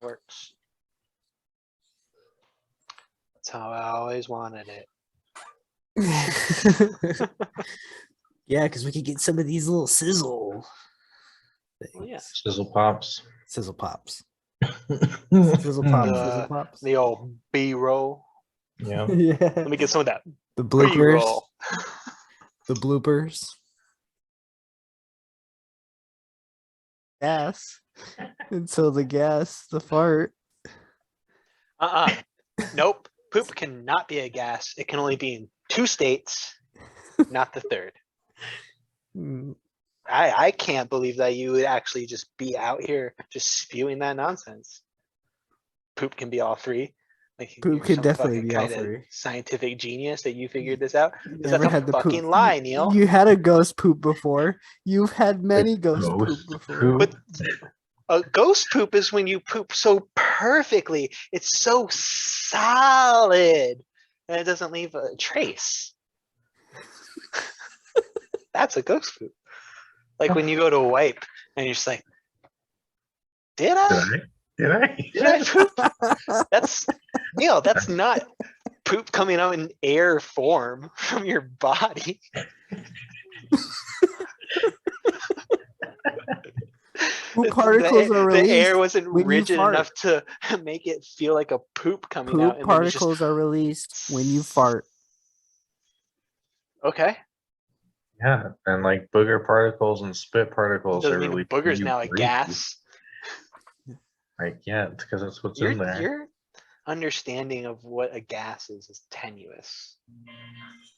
Works. That's how I always wanted it. Yeah, because we could get some of these little sizzle Well, yeah. things. Sizzle pops. Sizzle pops. Yeah. Sizzle pops. Sizzle pops. The old B-roll. Yeah. Let me get some of that The bloopers. B-roll. The bloopers. Gas. Until the gas, the fart. Nope. Poop cannot be a gas. It can only be in 2 states, not the third. Mm, I can't believe that you would actually just be out here just spewing that nonsense. Poop can be all 3. Like Poop you're can some definitely fucking be all kinda 3. scientific genius that you figured this out. You 'Cause never that's a had the poop. fucking lie, Neil. You had a ghost poop before. You've had many ghost poop ghost before. poop? But a ghost poop is when you poop so perfectly. It's so solid and it doesn't leave a trace. That's a ghost poop. Like when you go to wipe and you're just like, did I? Did I? Did I poop? That's Neil, that's not poop coming out in air form from your body. Poop particles are The air released wasn't when you rigid fart. enough to make it feel like a poop coming out. Poop And then you just, particles are released when you fart. okay. Yeah, and like booger particles and spit particles Doesn't are mean the really booger's now a gas. Like, yeah, it's because that's what's Your in there. your understanding of what a gas is tenuous.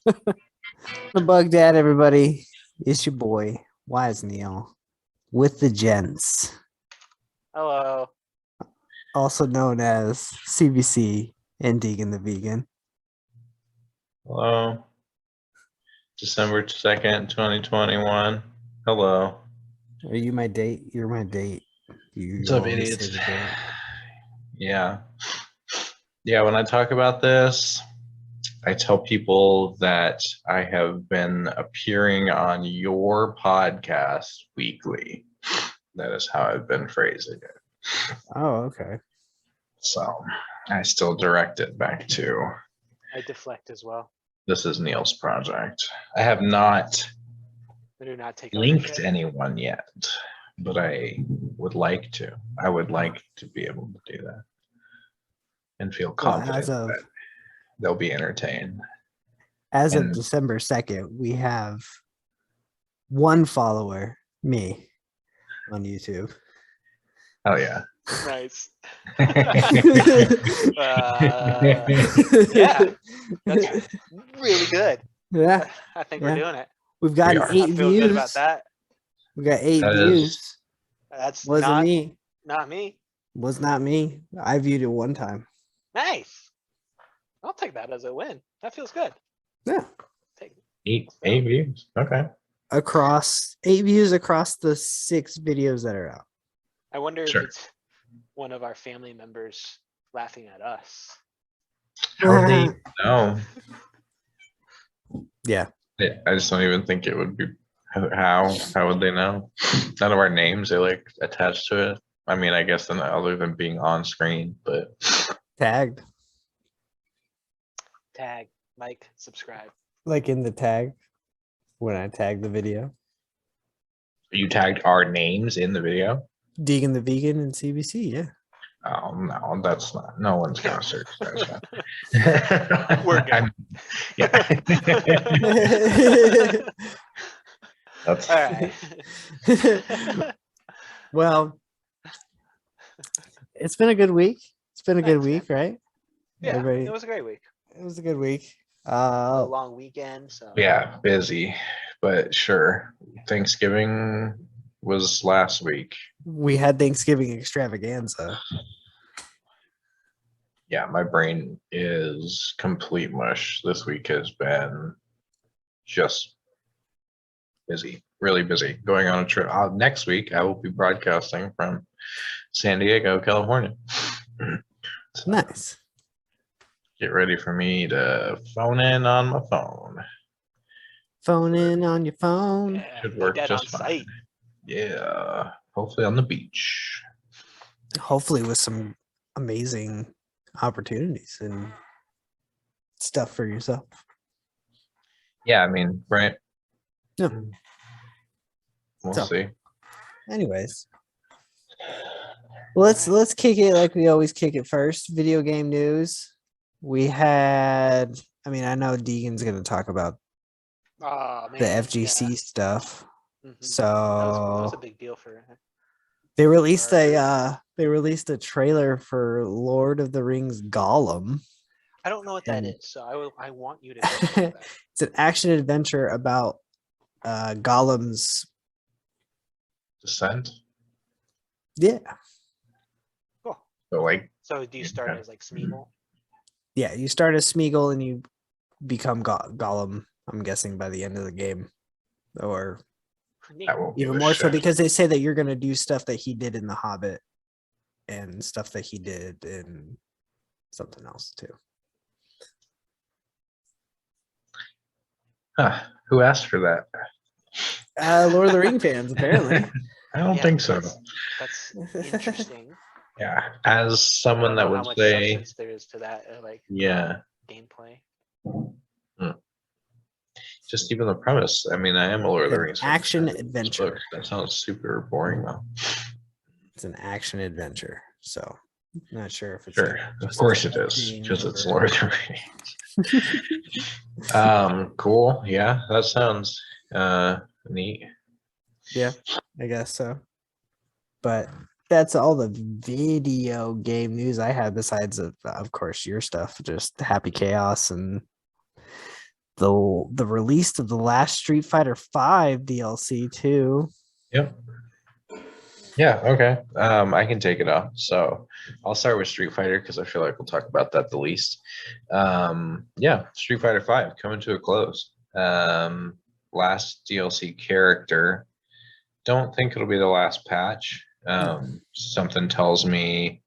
The Bug Dad, everybody. It's your boy, Wise Neil, with the gents, Hello. also known as CBC and Deegan the Vegan. Hello. December 2nd, 2021. Hello. Are you my date? You're my date. You What's up, always idiots? say the date. Yeah. Yeah, when I talk about this, I tell people that I have been appearing on your podcast weekly. That is how I've been phrasing it. Oh, okay. So I still direct it back to I deflect as well. this is Neil's project. I have not I do not take linked ownership. anyone yet, but I would like to. I would like to be able to do that and feel Well, confident that they'll be entertained. as of And- December 2nd, we have 1 follower, me, on YouTube. Oh yeah. Nice. Yeah, that's really good. Yeah, I think Yeah. we're doing it. we've got are. 8 I feel good about views. that. We got 8 That is- views. That's Wasn't not me. not me. Was not me. I viewed it 1 time. Nice. I'll take that as a win. That feels good. Yeah. Take Eight views. Okay. Across 8 views across the 6 videos that are out. I wonder Sure. if it's one of our family members laughing at us. How would they know? Yeah. I just don't even think it would be. How would they know? None of our names are like attached to it. I mean, I guess other than being on screen, but Tagged. Tag, like, subscribe. Like in the tag. When I tag the video. you tagged our names in the video. Deegan the Vegan and CBC, yeah. Oh no, that's not. No one's gonna search that. We're good. Yeah. That's All right. Well, it's been a good week. It's been a good Thanks, man. week, right? Yeah, Everybody- it was a great week. It was a good week. A long weekend, so yeah, busy, but sure. Thanksgiving was last week. We had Thanksgiving extravaganza. Yeah, my brain is complete mush. This week has been just busy, really busy. Going on a trip. Next week, I will be broadcasting from San Diego, California. So Nice. get ready for me to phone in on my phone. Phone in on your phone. yeah, Should need work that just on fine. site. Yeah, hopefully on the beach. hopefully with some amazing opportunities and stuff for yourself. Yeah, I mean, right. Yeah. We'll So- see. Anyways, let's kick it like we always kick it first. Video game news. We had. I mean, I know Deegan's gonna talk about Oh man, the FGC stuff. Yeah. Mhm. That So was a big deal for. they released Alright. a trailer for Lord of the Rings Gollum. I don't know what that And- is, so I want you to explain that. It's an action adventure about Gollum's. Descent. Yeah, Cool. So like, So do you start Okay. as like Smeagol? yeah. You start as Smeagol and you become Gollum. I'm guessing by the end of the game, or Neat. I won't give even a more so shit. because they say that you're gonna do stuff that he did in The Hobbit and stuff that he did in something else too. Huh, who asked for that? Lord of the Ring fans, apparently. I don't Yeah, think so. That's interesting. Yeah, as I someone don't that know how would much say, substance there is to that, like yeah, gameplay. just even the premise. I mean, I am a Lord of the An Rings fan. action I read those adventure. books. That sounds super boring though. It's an action adventure, so not sure if it's Sure, of course it is, because it's Lord of the Rings. Cool. Yeah, that sounds neat. Yeah, I guess so. But that's all the video game news I had besides of course your stuff, just Happy Chaos and the release of the last Street Fighter 5 DLC too. Yep. Yeah, okay. I can take it off. So I'll start with Street Fighter because I feel like we'll talk about that the least. Yeah, Street Fighter 5 coming to a close. Last DLC character. Don't think it'll be the last patch. Something tells me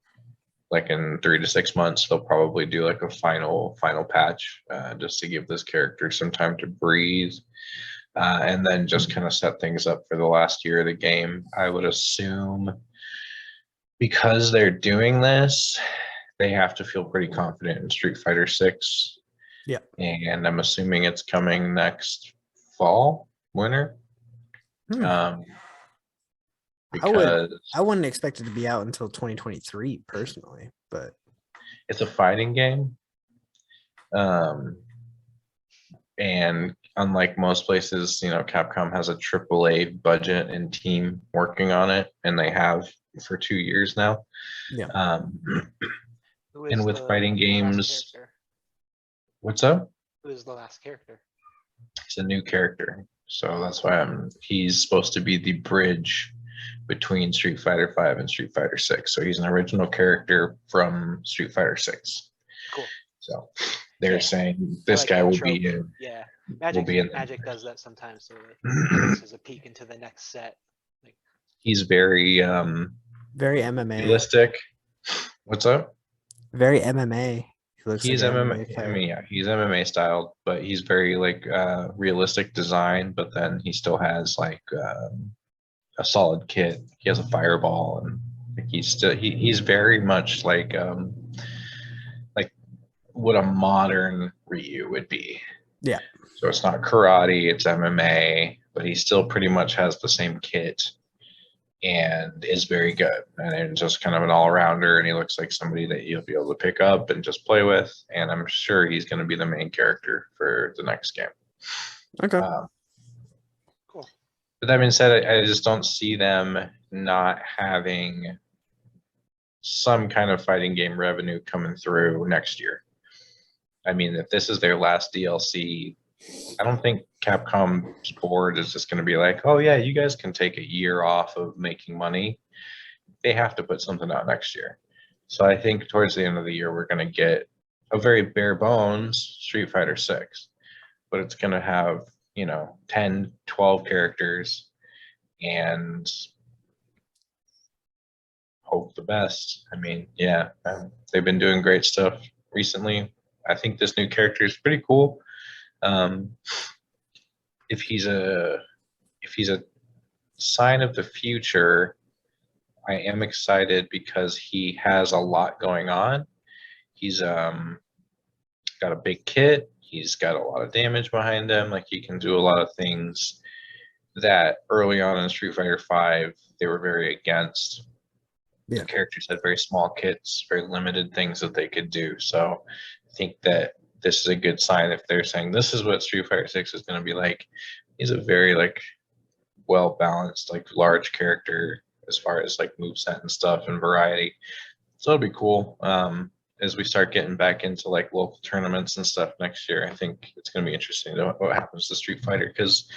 like in 3 to 6 months they'll probably do like a final patch just to give this character some time to breathe. And then just kind of set things up for the last year of the game. I would assume because they're doing this, they have to feel pretty confident in Street Fighter 6. Yeah. And I'm assuming it's coming next fall, winter. I Because wouldn't expect it to be out until 2023 personally, but it's a fighting game. And unlike most places, Capcom has a AAA budget and team working on it, and they have for 2 years now. yeah. Who is And with the fighting last games, character? what's up? Who is the last character? It's a new character, so that's why he's supposed to be the bridge between Street Fighter 5 and Street Fighter 6. So he's an original character from Street Fighter 6. Cool. So they're Yeah. saying this Like guy a will trope. be in. Yeah, will be in Magic does that sometimes. So this is a peek into the next set. He's very Very MMA. realistic. What's up? Very MMA. He looks He's like an MMA. I fighter. mean, yeah, he's MMA styled, but he's very like realistic design. But then he still has like a solid kit. He has a fireball, and like, he's very much like what a modern Ryu would be. Yeah. So it's not karate, it's MMA, but he still pretty much has the same kit and is very good. And just kind of an all-rounder, and he looks like somebody that you'll be able to pick up and just play with. And I'm sure he's going to be the main character for the next game. Okay. Cool. But that being said, I just don't see them not having some kind of fighting game revenue coming through next year. I mean, if this is their last DLC, I don't think Capcom's board is just going to be like, oh yeah, you guys can take a year off of making money. They have to put something out next year. So I think towards the end of the year, we're going to get a very bare bones Street Fighter 6, but it's going to have, 10, 12 characters and hope the best. I mean, yeah, they've been doing great stuff recently. I think this new character is pretty cool. If he's a sign of the future, I am excited because he has a lot going on. He's got a big kit. He's got a lot of damage behind him. Like he can do a lot of things that early on in Street Fighter V they were very against. Yeah. The characters had very small kits, very limited things that they could do. So I think that this is a good sign if they're saying this is what Street Fighter 6 is going to be like. He's a very like well balanced, like large character as far as like moveset and stuff and variety. So it'll be cool. As we start getting back into like local tournaments and stuff next year, I think it's going to be interesting to what happens to Street Fighter because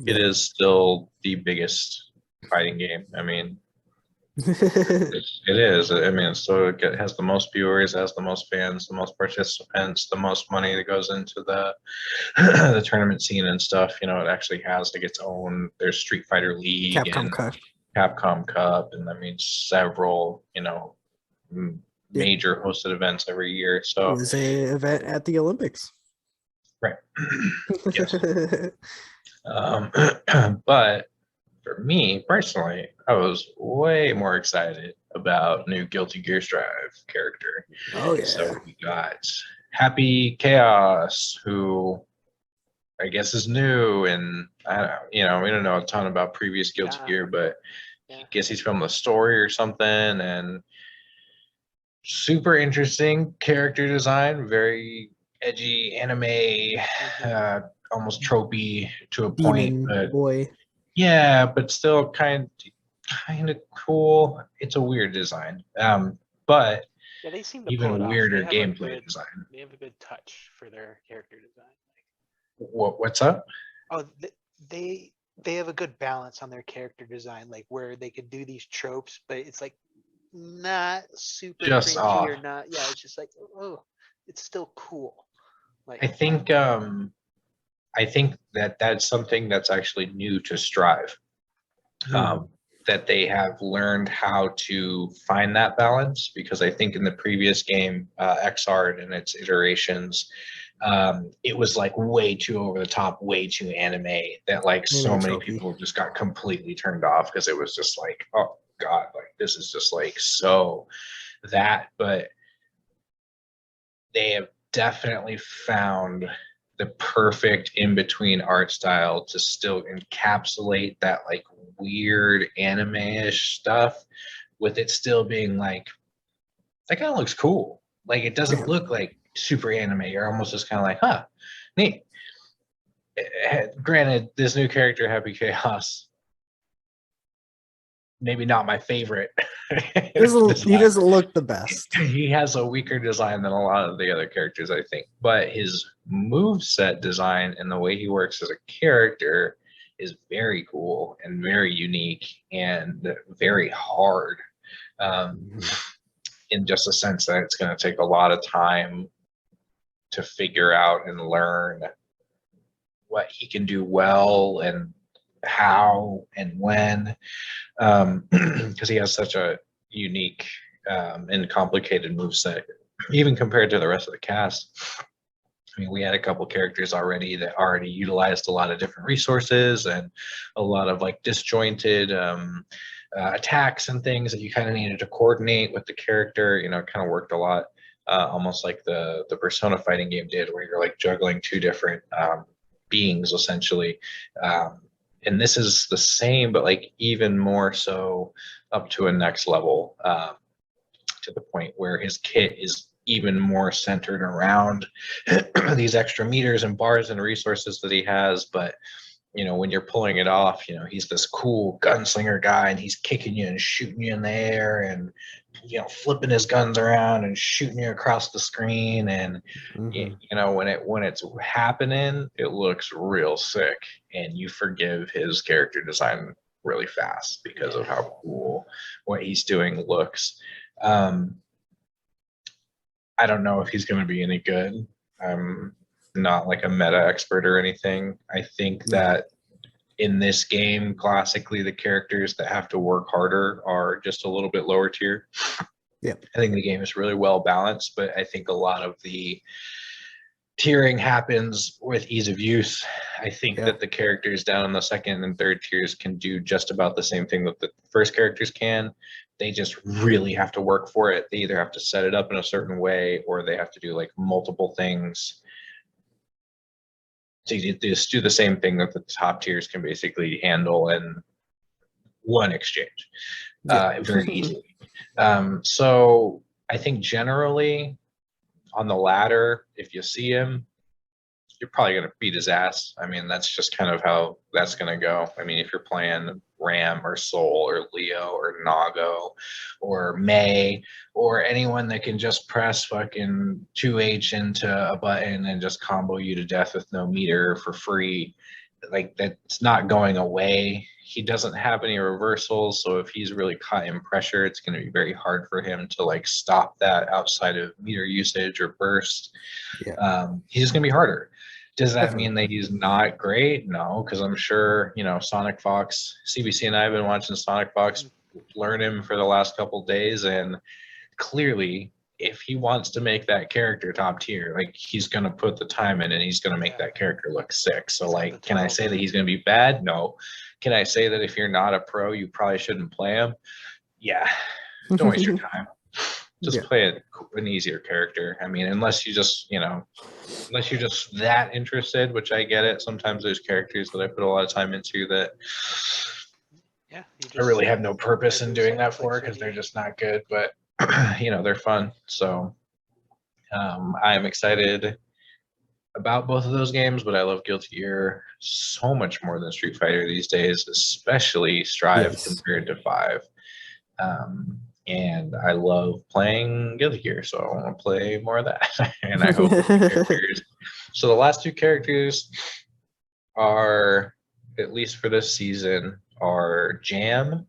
it is still the biggest fighting game. I mean, it is. I mean, it has the most viewers, has the most fans, the most participants, the most money that goes into the the tournament scene and stuff. You know, it actually has like its own. There's Street Fighter League Capcom and Cup. Capcom Cup, and I mean several. You know, major hosted events every year. So It was a event at the Olympics. right. Yes. But for me personally, I was way more excited about new Guilty Gear Strive character. Oh yeah. So we got Happy Chaos, who I guess is new, and we don't know a ton about previous Guilty Gear, but I guess he's from the story or something, and super interesting character design, very edgy anime, almost tropey to a point. Demon boy. Yeah, but still kind of cool. It's a weird design, but Yeah, they seem to even pull it weirder off. They have gameplay design. They have a good touch for their character design. What's up? Oh, they have a good balance on their character design, like where they could do these tropes, but it's like not super Just cringy off. or not. Yeah, it's just like, oh, it's still cool. Like I think that that's something that's actually new to Strive. That they have learned how to find that balance, because I think in the previous game, XR and its iterations, it was like way too over the top, way too anime, that like so many people just got completely turned off because it was just like, oh god, like this is just like so that. But they have definitely found the perfect in-between art style to still encapsulate that like weird anime-ish stuff with it still being like, that kind of looks cool. Like it doesn't look like super anime. You're almost just kind of like, huh, neat. Granted, this new character, Happy Chaos, maybe not my favorite. He doesn't look the best. He has a weaker design than a lot of the other characters, I think. But his moveset design and the way he works as a character is very cool and very unique and very hard. In just a sense that it's going to take a lot of time to figure out and learn what he can do well and how and when, because he has such a unique and complicated moveset, even compared to the rest of the cast. I mean, we had a couple characters already that already utilized a lot of different resources and a lot of like disjointed attacks and things that you kind of needed to coordinate with the character. You know, it kind of worked a lot, almost like the Persona fighting game did, where you're like juggling two different beings essentially. And this is the same, but like even more so up to a next level, to the point where his kit is even more centered around these extra meters and bars and resources that he has. But you know, when you're pulling it off, you know, he's this cool gunslinger guy and he's kicking you and shooting you in the air and, you know, flipping his guns around and shooting you across the screen. And, you know, when it's happening, it looks real sick, and you forgive his character design really fast because of how cool what he's doing looks. I don't know if he's going to be any good. I'm not like a meta expert or anything. I think that in this game, classically, the characters that have to work harder are just a little bit lower tier. Yeah, I think the game is really well balanced, but I think a lot of the tiering happens with ease of use. I think that the characters down in the second and third tiers can do just about the same thing that the first characters can, they just really have to work for it. They either have to set it up in a certain way or they have to do like multiple things to just do the same thing that the top tiers can basically handle in one exchange very easily. So I think generally on the ladder, if you see him, you're probably going to beat his ass. I mean, that's just kind of how that's going to go. I mean, if you're playing Ram or Soul or Leo or Nago or May or anyone that can just press fucking 2H into a button and just combo you to death with no meter for free, like that's not going away. He doesn't have any reversals, so if he's really caught in pressure, it's going to be very hard for him to like stop that outside of meter usage or burst. He's just going to be harder. Does that mean that he's not great? No, because I'm sure, you know, Sonic Fox, CBC and I have been watching Sonic Fox learn him for the last couple of days, and clearly if he wants to make that character top tier, like he's going to put the time in and he's going to make that character look sick. So like, can I say that he's going to be bad? No. Can I say that if you're not a pro, you probably shouldn't play him? Yeah. Don't waste your time. Just play an easier character. I mean, unless you just, you know, unless you're just that interested, which I get it. Sometimes there's characters that I put a lot of time into that I really have no purpose in doing that for because they're just not good, but you know, they're fun. So I am excited about both of those games, but I love Guilty Gear so much more than Street Fighter these days, especially Strive compared to 5. And I love playing Guilty Gear, so I want to play more of that. And I hope so the last two characters are, at least for this season, are Jam,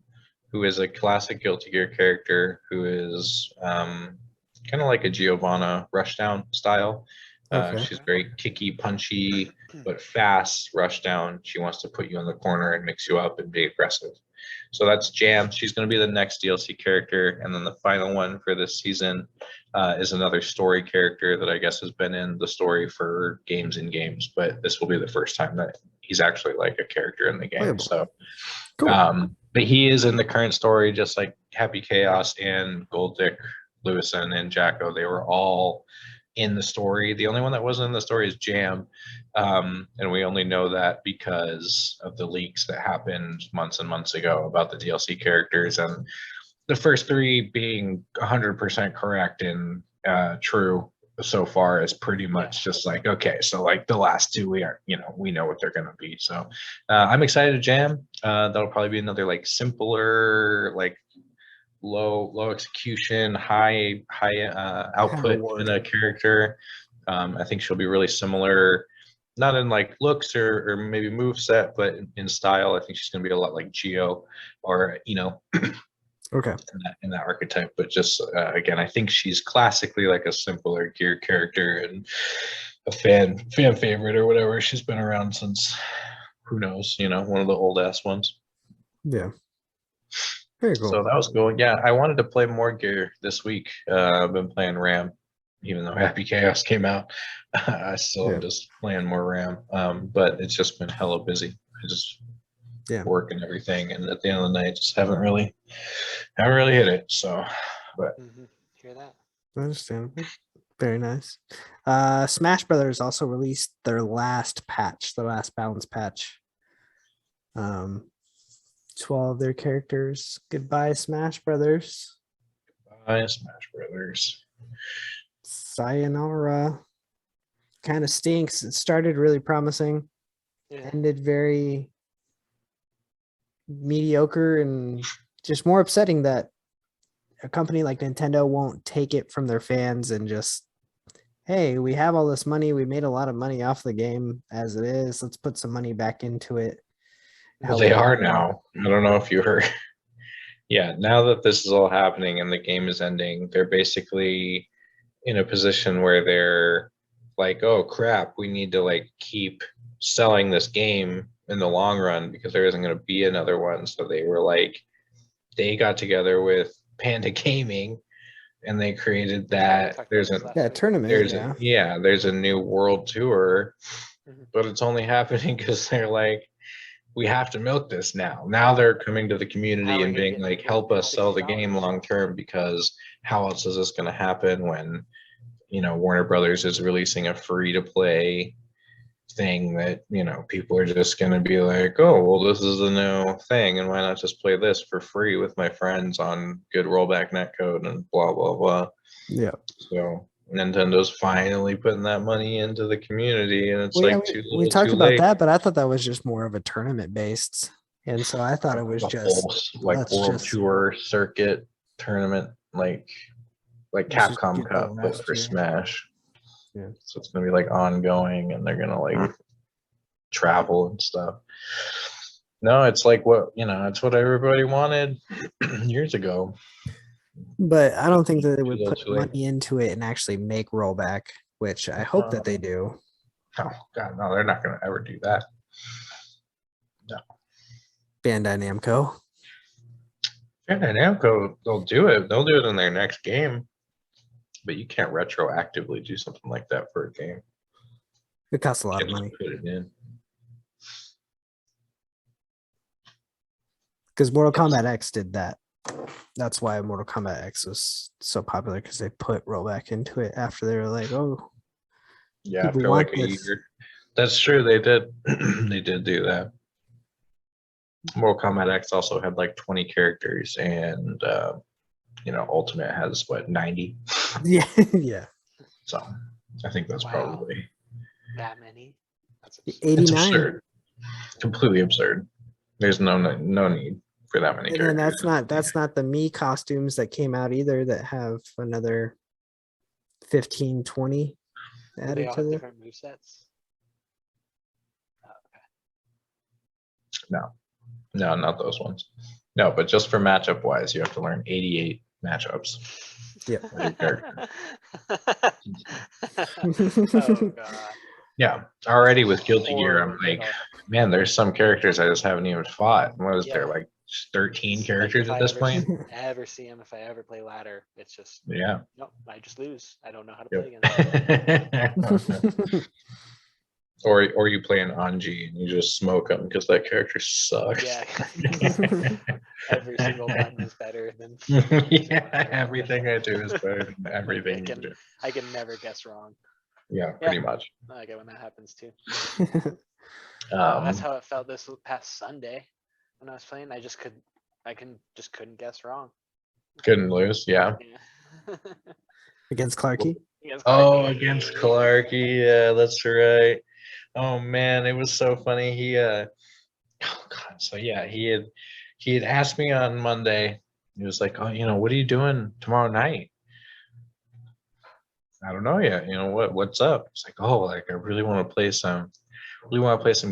who is a classic Guilty Gear character, who is kind of like a Giovanna Rushdown style. She's very kicky, punchy, but fast Rushdown. She wants to put you in the corner and mix you up and be aggressive. So that's Jam. She's going to be the next DLC character. And then the final one for this season is another story character that I guess has been in the story for games and games, but this will be the first time that he's actually like a character in the game. So, but he is in the current story, just like Happy Chaos and Goldick, Lewison, and Jacko. They were all in the story. The only one that wasn't in the story is Jam. And we only know that because of the leaks that happened months and months ago about the DLC characters, and the first three being 100% correct and true so far is pretty much just like, okay, so like the last two, we are, you know, we know what they're going to be. So I'm excited to Jam. That'll probably be another like simpler, like low execution, high output in a character. I think she'll be really similar, not in like looks or maybe move set, but in style. I think she's going to be a lot like Geo, or you know, in that archetype. But just again, I think she's classically like a simpler gear character and a fan favorite or whatever. She's been around since, who knows, you know, one of the old ass ones. Yeah. Very cool. So that was cool. Yeah, I wanted to play more gear this week. I've been playing Ram, even though Happy Chaos came out. I still am just playing more Ram. But it's just been hella busy. I just work and everything, and at the end of the night, just haven't really hit it. So, but hear that? Understandable. Very nice. Smash Brothers also released their last patch, the last balance patch. 12 of their characters. Goodbye, Smash Brothers. Goodbye, Smash Brothers. Sayonara. Kind of stinks. It started really promising, ended very mediocre, and just more upsetting that a company like Nintendo won't take it from their fans and just, hey, we have all this money. We made a lot of money off the game as it is. Let's put some money back into it. Well, they are now. I don't know if you heard. Yeah, now that this is all happening and the game is ending, they're basically in a position where they're like, oh crap, we need to like keep selling this game in the long run because there isn't going to be another one. So they were like, they got together with Panda Gaming and they created that. There's a tournament. There's a new world tour, but it's only happening because they're like, we have to milk this now. Now they're coming to the community we're and gonna being get like, people help us sell the $60. game long term, because how else is this going to happen when, you know, Warner Brothers is releasing a free to play thing that, you know, people are just going to be like, oh, well, this is a new thing, and why not just play this for free with my friends on good rollback netcode and blah blah blah. Yeah. So Nintendo's finally putting that money into the community, and it's Well, yeah, like too we little, talked too about late. that, but I thought that was just more of a tournament based, and so I thought it was The just whole like let's world just- tour circuit tournament, like let's just Capcom get the Cup, but last for year. Smash. Yeah. So it's gonna be like ongoing, and they're gonna like travel and stuff. No, it's like what, you know, it's what everybody wanted years ago. But I don't think that they Too would little, put too late. money into it and actually make rollback, which I hope that they do. Oh God, no, they're not gonna ever do that. Bandai Namco. Bandai Namco, they'll do it. They'll do it in their next game, but you can't retroactively do something like that for a game. It costs a lot You of can't money just put it in. because Mortal Yes. Kombat X did that. That's why Mortal Kombat X was so popular, because they put rollback into it after they were like, oh, Yeah, people for like want a this. year. That's true. They did. They did do that. Mortal Kombat X also had like 20 characters, and you know, Ultimate has what, 90. Yeah, yeah. So I think that's Wow. probably That many? That's it's 89. absurd. Completely absurd. There's no need for that many And then characters. that's not the Mii costumes that came out either, that have another 15, 20 Do they added all to have the. different movesets? Oh, okay. No, not those ones. No, but just for matchup wise, you have to learn 88 matchups. Yeah. Oh god. Yeah, already with Guilty Gear, I'm Horrible like, riddle. man, there's some characters I just haven't even fought. What is there, Yeah. like 13 Like, characters if at I this ever point? ever see him, if I ever play ladder, it's just Yeah. nope. I just lose. I don't know how to play against him. or you play an Anji and you just smoke them because that character sucks. Yeah. Every single button is better than. Yeah, everything I do is better than everything you do. I can never guess wrong. Yeah, pretty much. I like it when that happens too. Um, That's how it felt this past Sunday when I was playing. I just couldn't guess wrong. couldn't lose. Yeah. Yeah. Against Clarky. Against Oh, Clarky. against Clarky. Yeah, that's right. Oh man, it was so funny. Oh God. So yeah, he had asked me on Monday. He was like, oh, you know, what are you doing tomorrow night? I don't know yet. You know what's up? It's like, oh, like I really want to play some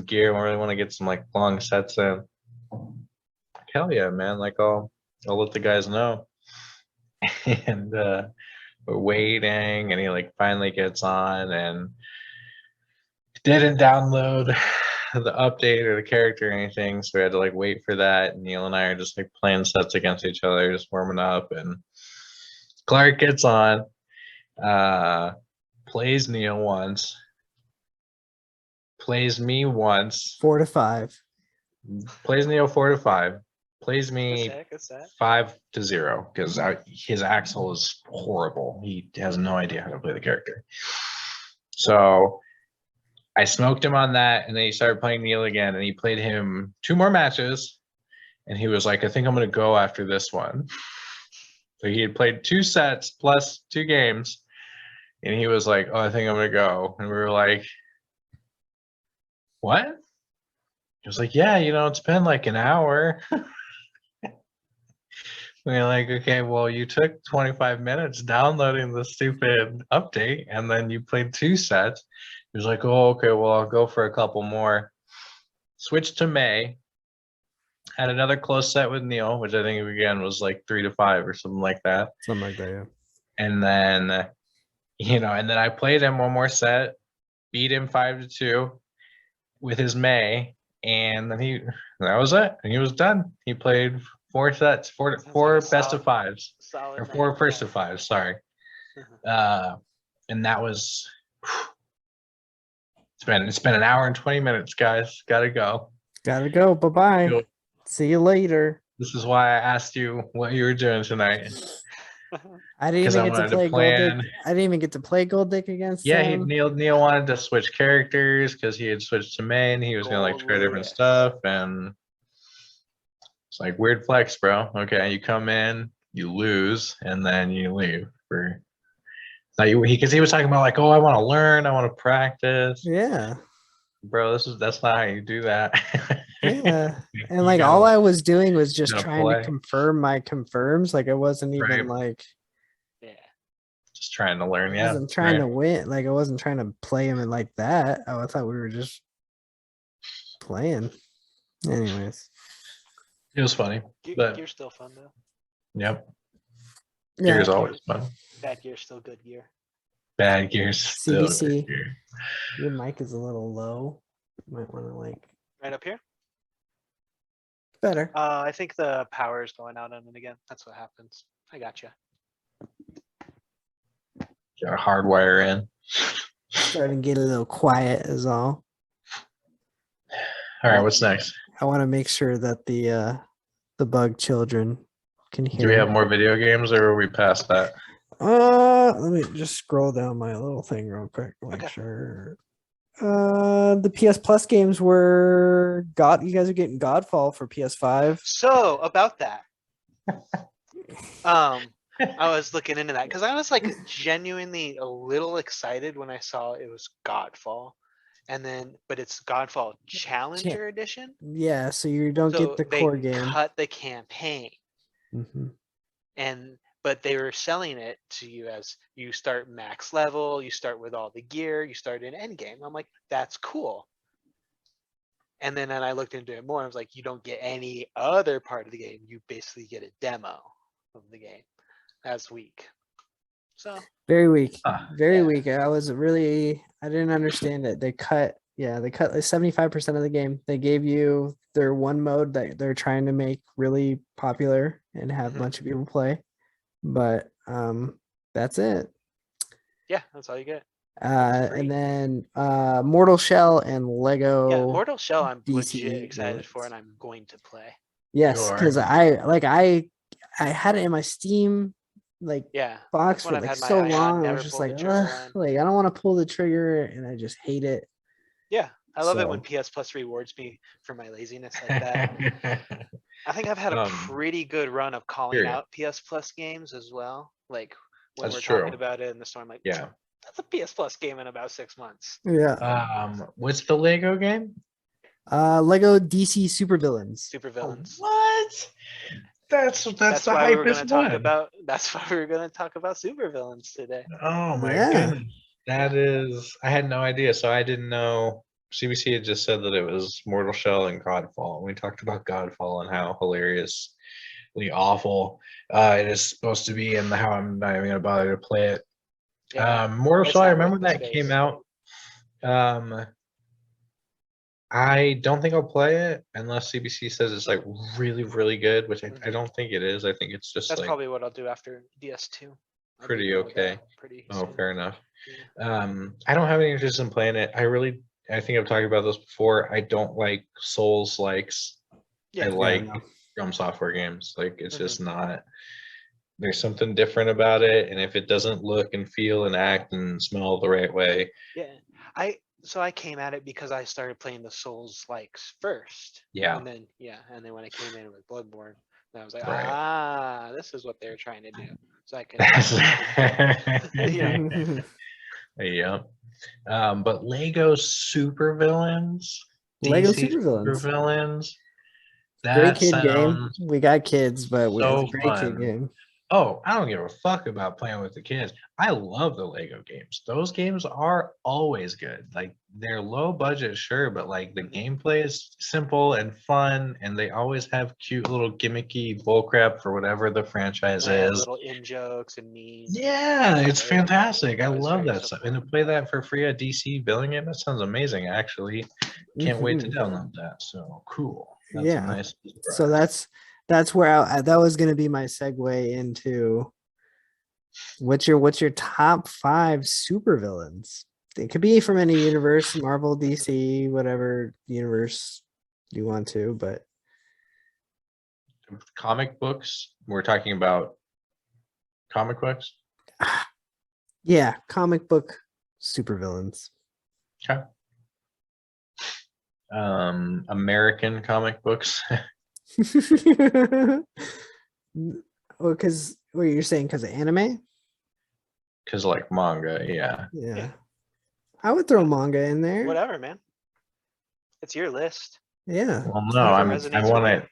gear. I really want to get some like long sets in. Like, hell yeah, man. Like I'll let the guys know. And we're waiting, and he like finally gets on and didn't download the update or the character or anything, so we had to like wait for that. And Neil and I are just like playing sets against each other, just warming up, and Clark gets on, plays Neil once, plays me once, 4 to 5. plays Neil 4 to 5, plays me Good set. 5-0 because his Axel is horrible. He has no idea how to play the character. So I smoked him on that, and then he started playing Neil again, and he played him 2 more matches, and he was like, I think I'm going to go after this one. So he had played 2 sets plus 2 games, and he was like, oh, I think I'm going to go. And we were like, what? He was like, yeah, you know, it's been like an hour. We were like, okay, well, you took 25 minutes downloading the stupid update, and then you played 2 sets. He was like, oh, okay, well, I'll go for a couple more. Switched to May. Had another close set with Neil, which I think again was like 3 to 5 or something like that. Something like that, yeah. And then, you know, and then I played him one more set, beat him 5-2 with his May, and then that was it. And he was done. He played 4 sets, four best of 5s, Solid or night, 4 first yeah. of 5s. Sorry. And that was. It's been an hour and 20 minutes, guys. Gotta go. Gotta go. Bye bye. Yo. See you later. This is why I asked you what you were doing tonight. I didn't 'Cause even I get to wanted to play Gold Dick. plan. I didn't even get to play Gold Dick against Yeah, him. Neil wanted to switch characters because he had switched to main. He was gonna like try different Goldless. stuff, and it's like weird flex, bro. Okay, you come in, you lose, and then you leave for. Like because he was talking about like, oh, I want to learn, I want to practice, Yeah. bro. That's not how you do that. Yeah. And You like gotta- all I was doing was just gotta trying to play. confirm my confirms. Like I wasn't even Right. like Yeah. just trying to learn. I Yeah, wasn't trying to right. win. Like I wasn't trying to play him in like that. I thought we were just playing. Anyways. It was funny, Gear, but gear's still fun though. yep, Yeah. gear's always fun. Bad gear's still good gear. Bad gear's still CBC. good gear. Your mic is a little low. You might want to like Right up here. better. I think the power is going out on it again. That's what happens. I got you. Got a hardwire in. Starting to get a little quiet is all. All right, what's next? I want to make sure that the bug children can hear. Do we have more video games, or are we past that? Let me just scroll down my little thing real quick. Make Okay. sure. The PS Plus games were you guys are getting Godfall for PS5. So about that, I was looking into that because I was like genuinely a little excited when I saw it was Godfall, and then but it's Godfall Challenger Edition. Yeah, so you don't So get the they core game. cut the campaign, Mhm. but they were selling it to you as you start max level, you start with all the gear, you start in end game. I'm like, that's cool. And then I looked into it more. I was like, you don't get any other part of the game. You basically get a demo of the game. That's weak. So Very weak. Ah, Very yeah. weak. I didn't understand it. They cut like 75% of the game. They gave you their one mode that they're trying to make really popular and have a Mhm. bunch of people play. But that's it. yeah, that's all you get. free. And then Mortal Shell and Lego. Yeah, Mortal Shell I'm DC legit excited for villains. and I'm going to play. Yes, You are. because I had it in my Steam like Yeah. box when for I've like had my so eye on, long. I never was just pulled the like, trigger ugh, on. like I don't want to pull the trigger, and I just hate it. Yeah. I love it when So- PS Plus rewards me for my laziness like that. I think I've had a pretty good run of calling period. out PS Plus games as well. Like when That's we're true. talking about it in the store, I'm like, Yeah. that's a PS Plus game in about 6 months. Yeah. What's the Lego game? Lego DC Supervillains. Super villains. What? That's the why we were hypest gonna talk one. about. That's why we were gonna talk about super villains today. Oh my Yeah. goodness. That is, I had no idea. So I didn't know. CBC had just said that it was Mortal Shell and Godfall. We talked about Godfall and how hilariously awful it is supposed to be, and how I'm not even gonna bother to play it. Yeah, Mortal it's Shell, I not remember worth the that space. came out. I don't think I'll play it unless CBC says it's like really, really good, which I don't think it is. I think it's just That's like probably what I'll do after DS2. I'll be pretty done with that okay. Pretty Oh, soon. fair enough. Yeah. I don't have any interest in playing it. I think I've talked about this before. I don't like Souls likes. Yeah. I like no. From Software games. Like it's Mhm. just not. There's something different about it, and if it doesn't look and feel and act and smell the right way, Yeah. I came at it because I started playing the Souls likes first. yeah, And then when I came in with Bloodborne, then I was like, Right. this is what they're trying to do. So I can That's yeah. But Lego Supervillains, Lego DC Supervillains. Supervillains. Great That kid game. sounds We got kids, but it's so a great kid fun. game. Oh, I don't give a fuck about playing with the kids. I love the Lego games. Those games are always good. Like they're low budget, sure, but like the gameplay is simple and fun, and they always have cute little gimmicky bullcrap for whatever the franchise Yeah, is. little in jokes and memes. Yeah, it's Very- fantastic. I it's love very that stuff. And to simple. play that for free at DC billing it, that sounds amazing, actually. Can't wait to Mhm. download that. So cool. That's a Yeah. nice So surprise. that's where that was going to be my segue into what's your top 5 supervillains? It could be from any universe, Marvel, DC, whatever universe you want to, but Comic books. We're talking about comic books. yeah, comic book supervillains. Okay. American comic books. Well, because what you're saying, because of anime? Because like manga, yeah. Yeah. I would throw manga in there. Whatever, man. It's your list. Yeah. Well, it's no, not Whatever I bad. resonates want with it. you.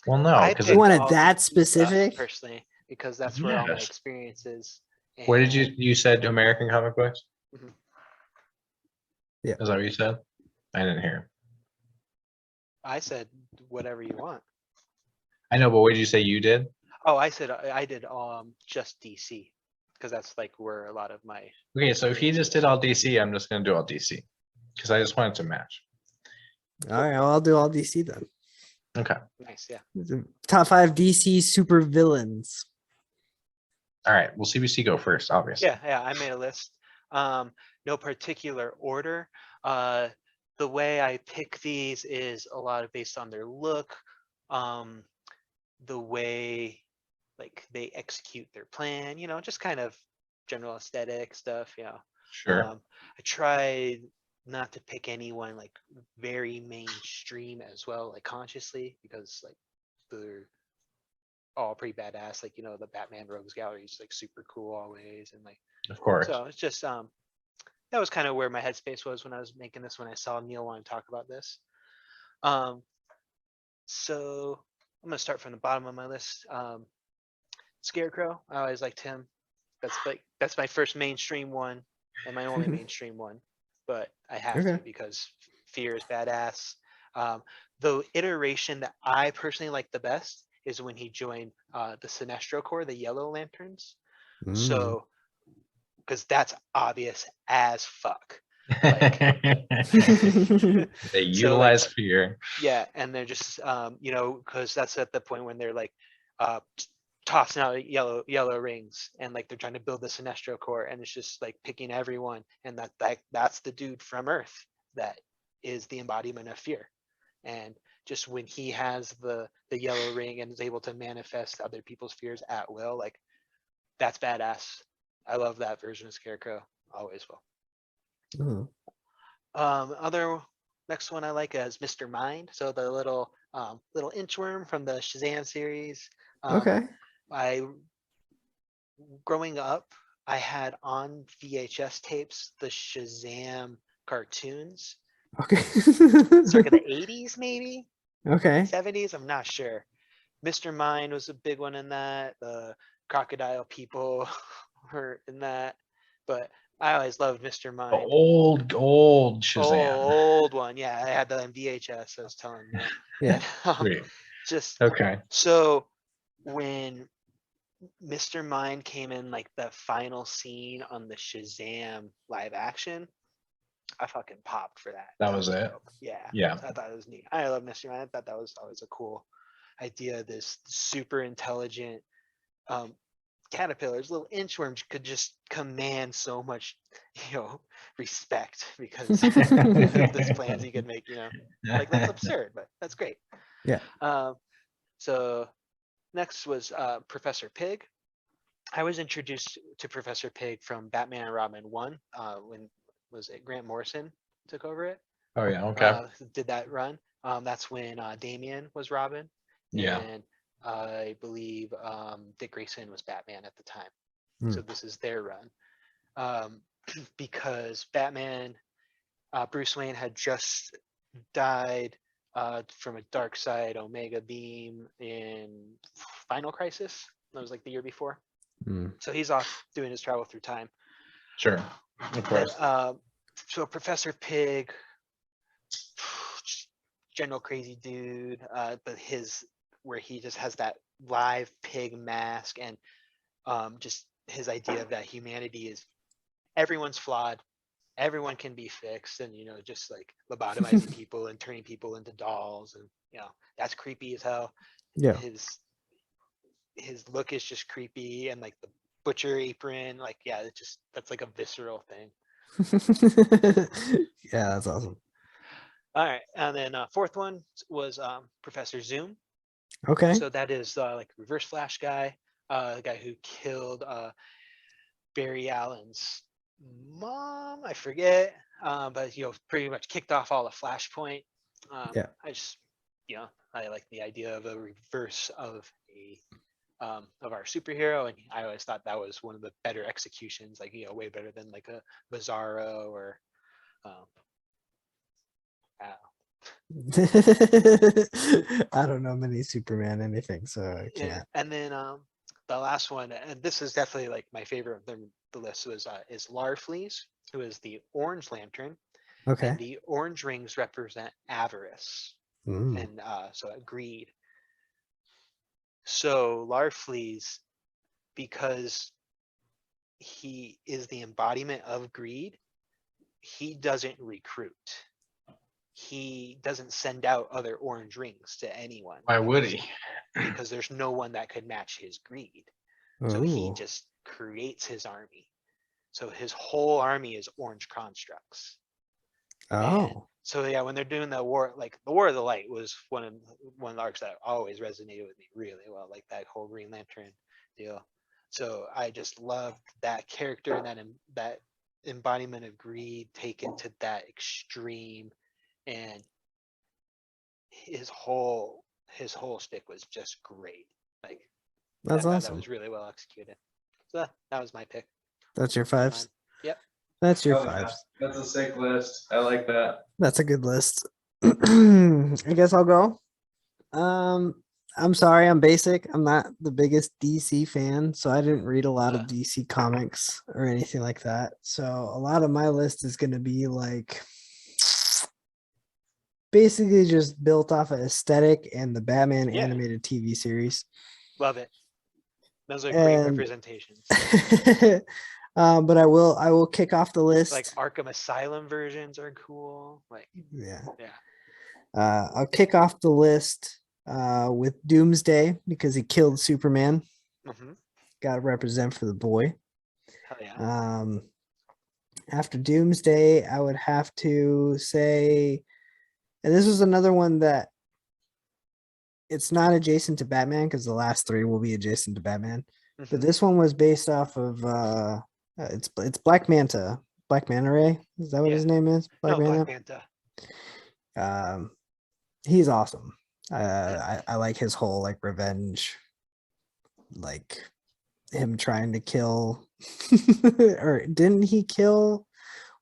Well, no, I because You picked want it all that DC stuff specific? personally because that's where all my Yes. experience is. what did and you said American comic books? Mhm. Yeah. Is that what you said? I didn't hear. I said whatever you want. I know, but what did you say you did? Oh, I said I did just DC because that's like where a lot of my Okay, so if you just did all DC, I'm just gonna do all DC because I just wanted to match. All right, well, I'll do all DC then. Okay. nice, yeah. The top 5 DC supervillains. All right. Well, CBC go first, obviously. Yeah, I made a list. No particular order. The way I pick these is a lot of based on their look, the way like they execute their plan, just kind of general aesthetic stuff, Sure. I tried not to pick anyone like very mainstream as well, like consciously, because like they're all pretty badass. Like, the Batman Rogues Gallery is like super cool always. And like, Of course. so it's just, that was kind of where my headspace was when I was making this, when I saw Neil want to talk about this. So I'm going to start from the bottom of my list. Scarecrow, I always liked him. That's my first mainstream one and my only mainstream one, but I have to Okay. because Fear is badass. The iteration that I personally like the best is when he joined the Sinestro Corps, the Yellow Lanterns. Mm. So, because that's obvious as fuck. They utilize fear. Yeah, and they're just because that's at the point when they're like tossing out yellow rings and like they're trying to build the Sinestro Corps, and it's just like picking everyone, and that's the dude from Earth that is the embodiment of fear. And just when he has the yellow ring and is able to manifest other people's fears at will, like that's badass. I love that version of Scarecrow. Always will. Oh. Other next one I like is Mr. Mind. So the little inchworm from the Shazam series. Okay. Growing up, I had on VHS tapes the Shazam cartoons. Okay. Circa the 80s, maybe Okay. 70s. I'm not sure. Mr. Mind was a big one in that. The crocodile people were in that, but I always loved Mr. The Mind. old Shazam. Old one, yeah. I had that on VHS. I was telling you. Yeah. Sweet. Just Okay. so when Mr. Mind came in like the final scene on the Shazam live action, I fucking popped for that. That was it. dope. Yeah. Yeah. I thought it was neat. I love Mr. Mind. I thought that was always a cool idea. This super intelligent caterpillars, little inchworms could just command so much, respect because of this plans he could make, like that's absurd, but that's great. Yeah. So next was Professor Pig. I was introduced to Professor Pig from Batman and Robin 1 when was it Grant Morrison took over it. Oh yeah. Okay. Did that run. That's when Damian was Robin. Yeah. And I believe Dick Grayson was Batman at the time. Hmm. So this is their run. Because Batman, Bruce Wayne had just died from a dark side Omega beam in Final Crisis. That was like the year before. Mm. So he's off doing his travel through time. Sure. Of course. So Professor Pig, general crazy dude, but where he just has that live pig mask and just his idea that humanity is everyone's flawed, everyone can be fixed, and just like lobotomizing people and turning people into dolls, and that's creepy as hell. Yeah. His look is just creepy, and like the butcher apron, like that's like a visceral thing. Yeah, that's awesome. All right, and then fourth one was Professor Zoom. Okay. So that is like Reverse Flash guy, the guy who killed Barry Allen's mom. I forget, but pretty much kicked off all the Flashpoint. Yeah. I just, I like the idea of a reverse of our superhero, and I always thought that was one of the better executions, like way better than like a Bizarro or I don't know many Superman anything, so I yeah. can't. And then the last one, and this is definitely like my favorite of the list, was is Larfleeze, who is the Orange Lantern, Okay. and the orange rings represent avarice Mm. and so greed. So Larfleeze, because he is the embodiment of greed, he doesn't recruit. He doesn't send out other orange rings to anyone. Why would he? Because there's no one that could match his greed. So he Ooh. just creates his army. So his whole army is orange constructs. And Oh. so yeah, when they're doing the war, like the War of the Light was one of the arcs that always resonated with me really well, like that whole Green Lantern deal. So I just loved that character and that embodiment of greed taken to that extreme, and his whole shtick was just great. Like I That's thought that awesome. was really well executed. So that was my pick. That's your Those are mine. fives. Yep. That's your Oh, yeah. fives. That's a sick list. I like that. That's a good list. I guess I'll go. I'm sorry, I'm basic. I'm not the biggest DC fan, so I didn't read a lot of DC comics or anything like that. So a lot of my list is going to be like basically just built off of aesthetic and the Batman Yeah. animated TV series. Love it. Those are great And representations. but I will kick off the list. Like Arkham Asylum versions are cool. Like Yeah. yeah. I'll kick off the list with Doomsday because he killed Superman. Mm-hmm. Got to represent for the boy. Hell yeah. After Doomsday, I would have to say, and this was another one that it's not adjacent to Batman because the last three will be adjacent to Batman. Mhm. But this one was based off of it's Black Manta. Black Manta Ray? Is that what Yeah. his name is? Black No, Manta? Black Manta. He's awesome. I like his whole like revenge, like him trying to kill or didn't he kill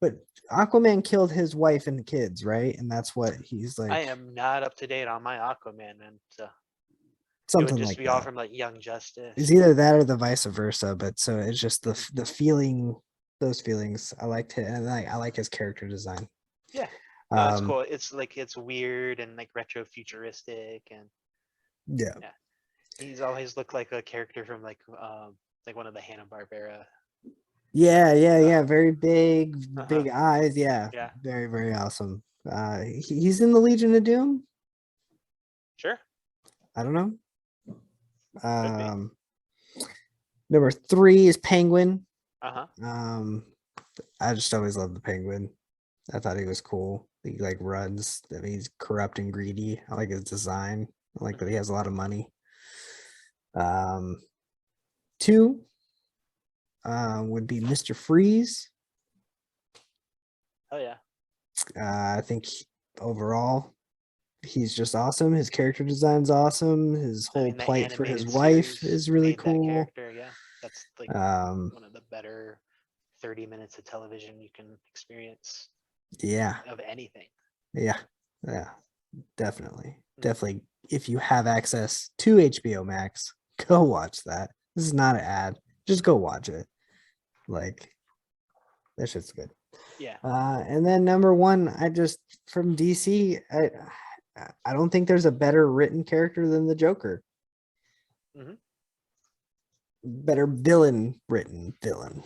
but Aquaman killed his wife and kids, right? And that's what he's like. I am not up to date on my Aquaman, man. So it something would just like be all that. from like Young Justice. It's either that or the vice versa, but so it's just the feeling, those feelings. I liked it, and I like his character design. Yeah. No, it's cool. It's like it's weird and like retro futuristic, and Yeah. he's always looked like a character from like one of the Hanna-Barbera. Yeah. Very big, Uh-huh. big eyes. Yeah. Yeah. Very, very awesome. He's in the Legion of Doom. Sure. I don't know. Could be. Number 3 is Penguin. Uh-huh. I just always loved the Penguin. I thought he was cool. He like runs. I mean, he's corrupt and greedy. I like his design. I like that he has a lot of money. 2 would be Mr. Freeze. Oh yeah. I think overall he's just awesome. His character design's awesome. His whole the plight for his animated wife series is really made that cool. character, yeah. That's like Um, one of the better 30 minutes of television you can experience yeah, of anything. yeah, definitely. If you have access to HBO Max, go watch that. This is not an ad. Just go watch it. Like that shit's good. Yeah. And then number 1, I just from DC, I don't think there's a better written character than the Joker. Mhm. Better villain written villain.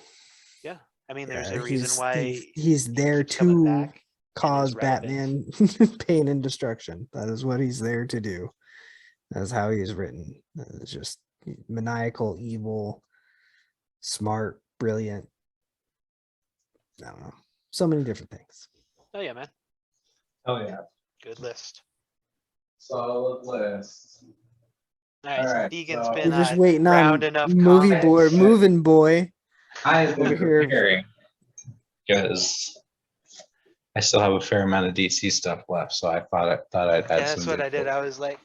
Yeah. I mean, there's Yeah, a reason why he's there keeps coming to back and is cause relevant. Batman pain and destruction. That is what he's there to do. That's how he is written. It's just maniacal, evil, smart, brilliant. I don't know. So many different things. Oh yeah, man. Oh yeah. Good list. Solid list. All right, so Alright, Deegan's so- been We're just waiting on rounding up movie comics. boy, moving boy. I've been Over here. preparing because I still have a fair amount of DC stuff left, so I thought I'd add Yeah, some. that's what I did. visual. I was like,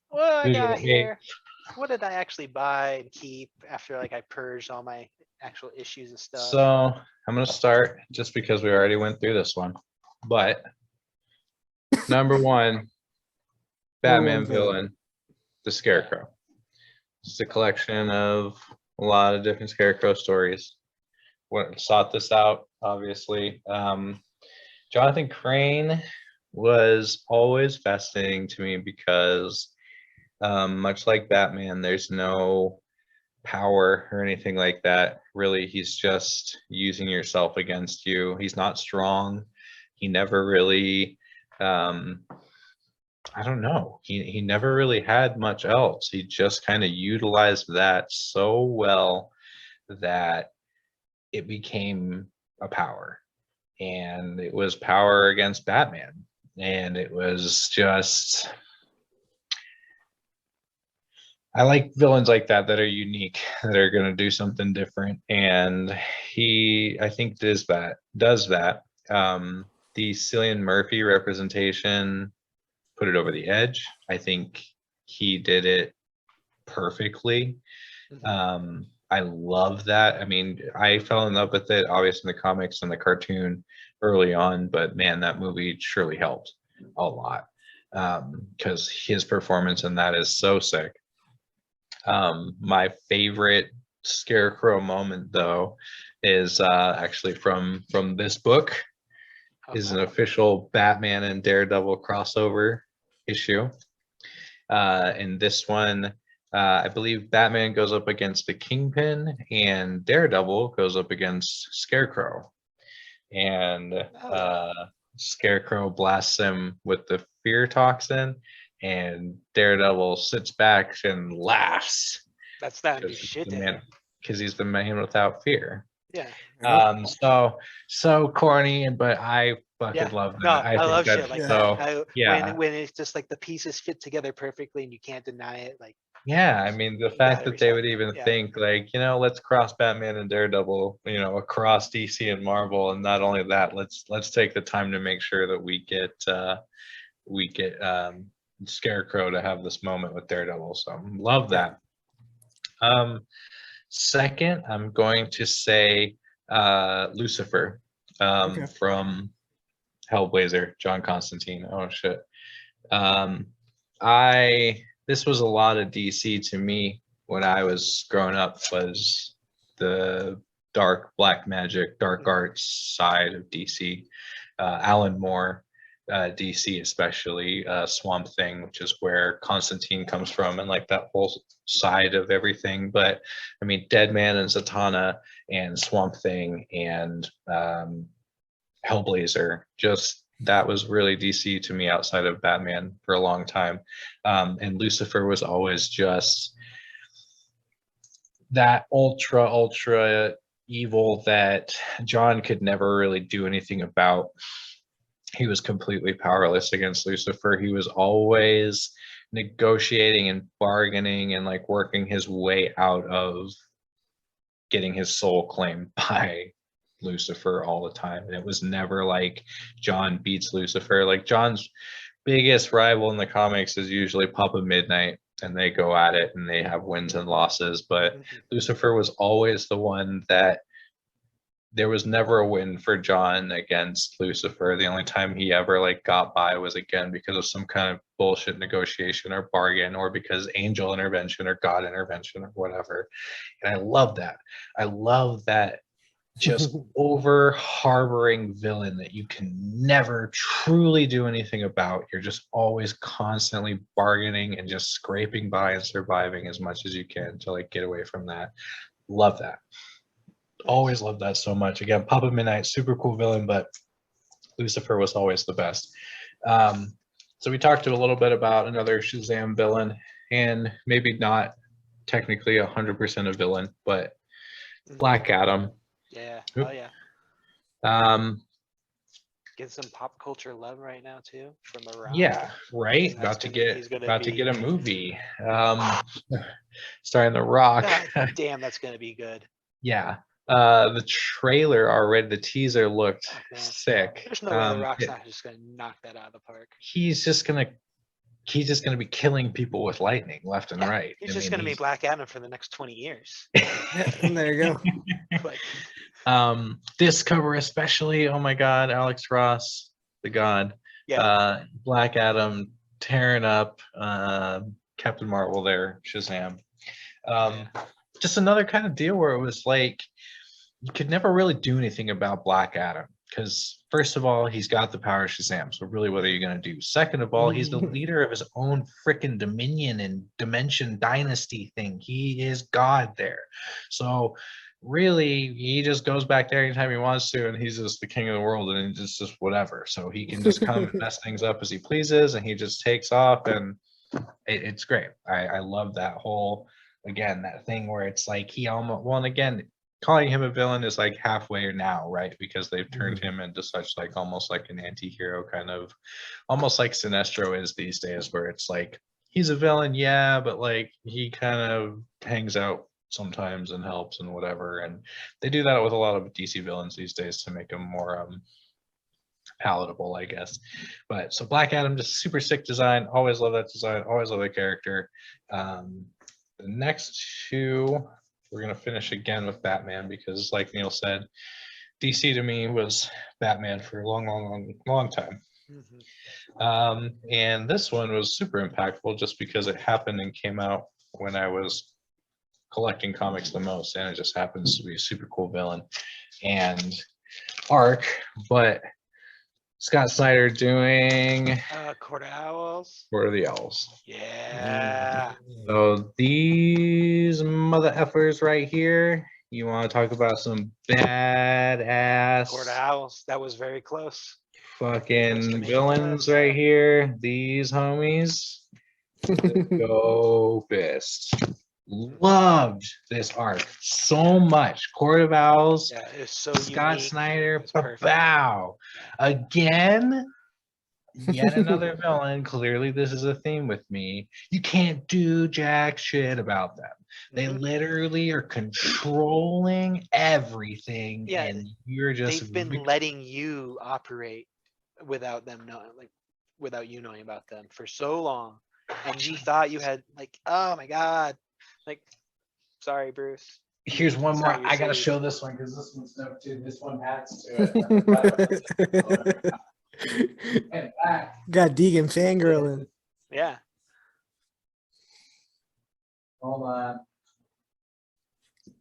what do I Visual got aid. here? What did I actually buy and keep after like I purged all my actual issues and stuff? So I'm gonna start just because we already went through this one, but number one, Batman villain, the Scarecrow. It's a collection of a lot of different Scarecrow stories. Sought this out, obviously. Jonathan Crane was always fascinating to me because, much like Batman, there's no power or anything like that. Really, he's just using yourself against you. He's not strong. He never really, I don't know. He never really had much else. He just kind of utilized that so well that it became a power. And it was power against Batman. And it was just, I like villains like that that are unique, that are going to do something different. And he, I think, does that. The Cillian Murphy representation put it over the edge. I think he did it perfectly. I love that. I mean, I fell in love with it, obviously, in the comics and the cartoon early on, but man, that movie surely helped a lot because his performance in that is so sick. My favorite Scarecrow moment, though, is actually from this book. Is an official Batman and Daredevil crossover issue. In this one, I believe Batman goes up against the Kingpin and Daredevil goes up against Scarecrow. And Scarecrow blasts him with the fear toxin, and Daredevil sits back and laughs. That's not new shit to him. Because he's the man without fear. Yeah. So corny, but I fucking love that. No, I think love that's shit like so, that. yeah. When it's just like the pieces fit together perfectly and you can't deny it. Like, yeah, I mean, the fact that they would even think like, let's cross Batman and Daredevil, across DC and Marvel, and not only that, let's take the time to make sure that we get Scarecrow to have this moment with Daredevil. So love that. Second, I'm going to say Lucifer from Hellblazer, John Constantine. Oh shit. This was a lot of DC to me when I was growing up, was the dark black magic, dark arts side of DC. Alan Moore, DC especially, Swamp Thing, which is where Constantine comes from, and like that whole side of everything. But I mean, Deadman and Zatanna and Swamp Thing and Hellblazer, just that was really DC to me outside of Batman for a long time. And Lucifer was always just that ultra evil that John could never really do anything about. He was completely powerless against Lucifer. He was always negotiating and bargaining and like working his way out of getting his soul claimed by Lucifer all the time. And it was never like John beats Lucifer. Like John's biggest rival in the comics is usually Papa Midnight, and they go at it and they have wins and losses. But Lucifer was always the one that there was never a win for John against Lucifer. The only time he ever like got by was again because of some kind of bullshit negotiation or bargain, or because angel intervention or God intervention or whatever. And I love that. I love that just over harboring villain that you can never truly do anything about. You're just always constantly bargaining and just scraping by and surviving as much as you can to like get away from that. Love that. Always loved that so much. Again, Papa Midnight, super cool villain, but Lucifer was always the best. So we talked a little bit about another Shazam villain, and maybe not technically 100% a villain, but Black Adam. Yeah. Oop. Oh yeah. Getting some pop culture love right now too from Iran. Yeah, right. That's he's gonna About to be- get a movie. Starring The Rock. God damn, that's gonna be good. Yeah. The trailer already, the teaser looked Oh, man. sick. There's no way The Rock's not just gonna knock that out of the park. He's just gonna be killing people with lightning left and Yeah, right. He's just gonna be Black Adam for the next 20 years. There you go. Like, This cover especially, oh my god, Alex Ross, the god. yeah, Black Adam tearing up Captain Marvel there, Shazam. Just another kind of deal where it was like you could never really do anything about Black Adam because first of all, he's got the power of Shazam. So really, what are you gonna do? Second of all, he's the leader of his own freaking dominion and dimension dynasty thing. He is God there. So really, he just goes back there anytime he wants to, and he's just the king of the world, and it's just whatever. So he can just come and mess things up as he pleases, and he just takes off, and it's great. I love that whole, again, that thing where it's like he almost, well, and again, calling him a villain is like halfway now, right? Because they've turned him into such like almost like an anti-hero kind of, almost like Sinestro is these days, where it's like he's a villain, yeah, but like he kind of hangs out sometimes and helps and whatever. And they do that with a lot of DC villains these days to make them more palatable, I guess. But so Black Adam, just super sick design. Always love that design. Always love the character. The next two, we're gonna finish again with Batman because, like Neil said, DC to me was Batman for a long time. And this one was super impactful just because it happened and came out when I was collecting comics the most, and it just happens to be a super cool villain and arc. But Scott Snyder doing Court of Owls. Court of the Owls. Yeah. So these mother effers right here, you want to talk about some badass Court of Owls. That was very close. fucking villains right here. These homies, dopest. Loved this arc so much. Court of Owls, Yeah, it's so Scott unique. Snyder, It's perfect. bow. Again, yet another villain. Clearly, this is a theme with me. You can't do jack shit about them. They Mhm. literally are controlling everything, Yeah, and you're just They've been letting you operate without them knowing, like without you knowing about them for so long, and you thought you had like, oh my god, like, sorry, Bruce. Here's one more. Sorry, you're I gotta safe. show this one because this one's dope too. This one adds to it. And back. Got Deegan fangirling. Yeah. Hold on.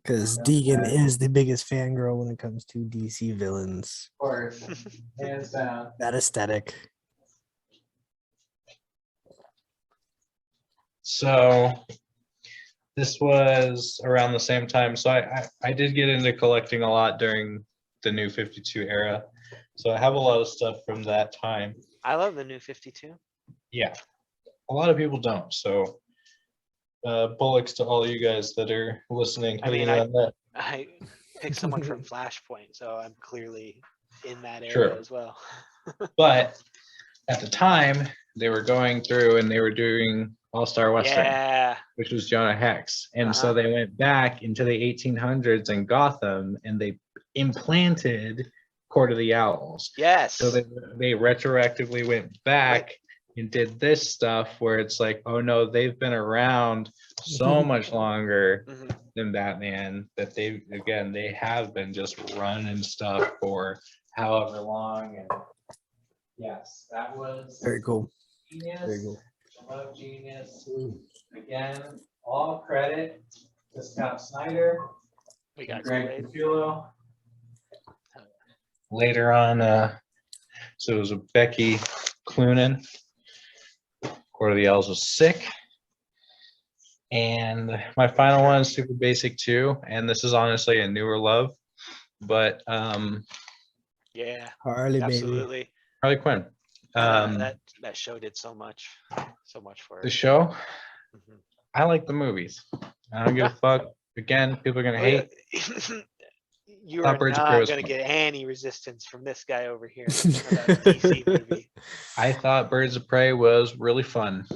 Because Deegan is the biggest fangirl when it comes to DC villains. Of course. Hands down. That aesthetic. So this was around the same time. So I did get into collecting a lot during the New 52 era. So I have a lot of stuff from that time. I love the New 52. Yeah. A lot of people don't. So bullocks to all you guys that are listening. I mean, hitting on that. I picked someone from Flashpoint, so I'm clearly in that area True. as well. But at the time, they were going through and they were doing All-Star Western, Yeah. which was Jonah Hex. And so Uh-huh. they went back into the 1800s in Gotham and they implanted Court of the Owls. Yes. So they retroactively went back and did this stuff where it's like, oh no, they've been around so much longer Mhm. than Batman that they have been just running stuff for however long. And yes, that was Very cool. genius. Very cool. Love genius. Again, all credit to Scott Snyder, We got Greg Kool-Aid. Capullo. Later on, so it was Becky Cloonan. Court of the Owls was sick. And my final one is super basic too. And this is honestly a newer love. But Yeah, Harley, baby. absolutely. Harley Quinn. That show did so much for The it. show, Mhm. I like the movies. I don't give a fuck. Again, people are gonna hate. You thought are Birds of not Prey was gonna fun. get any resistance from this guy over here about a DC movie. I thought Birds of Prey was really fun.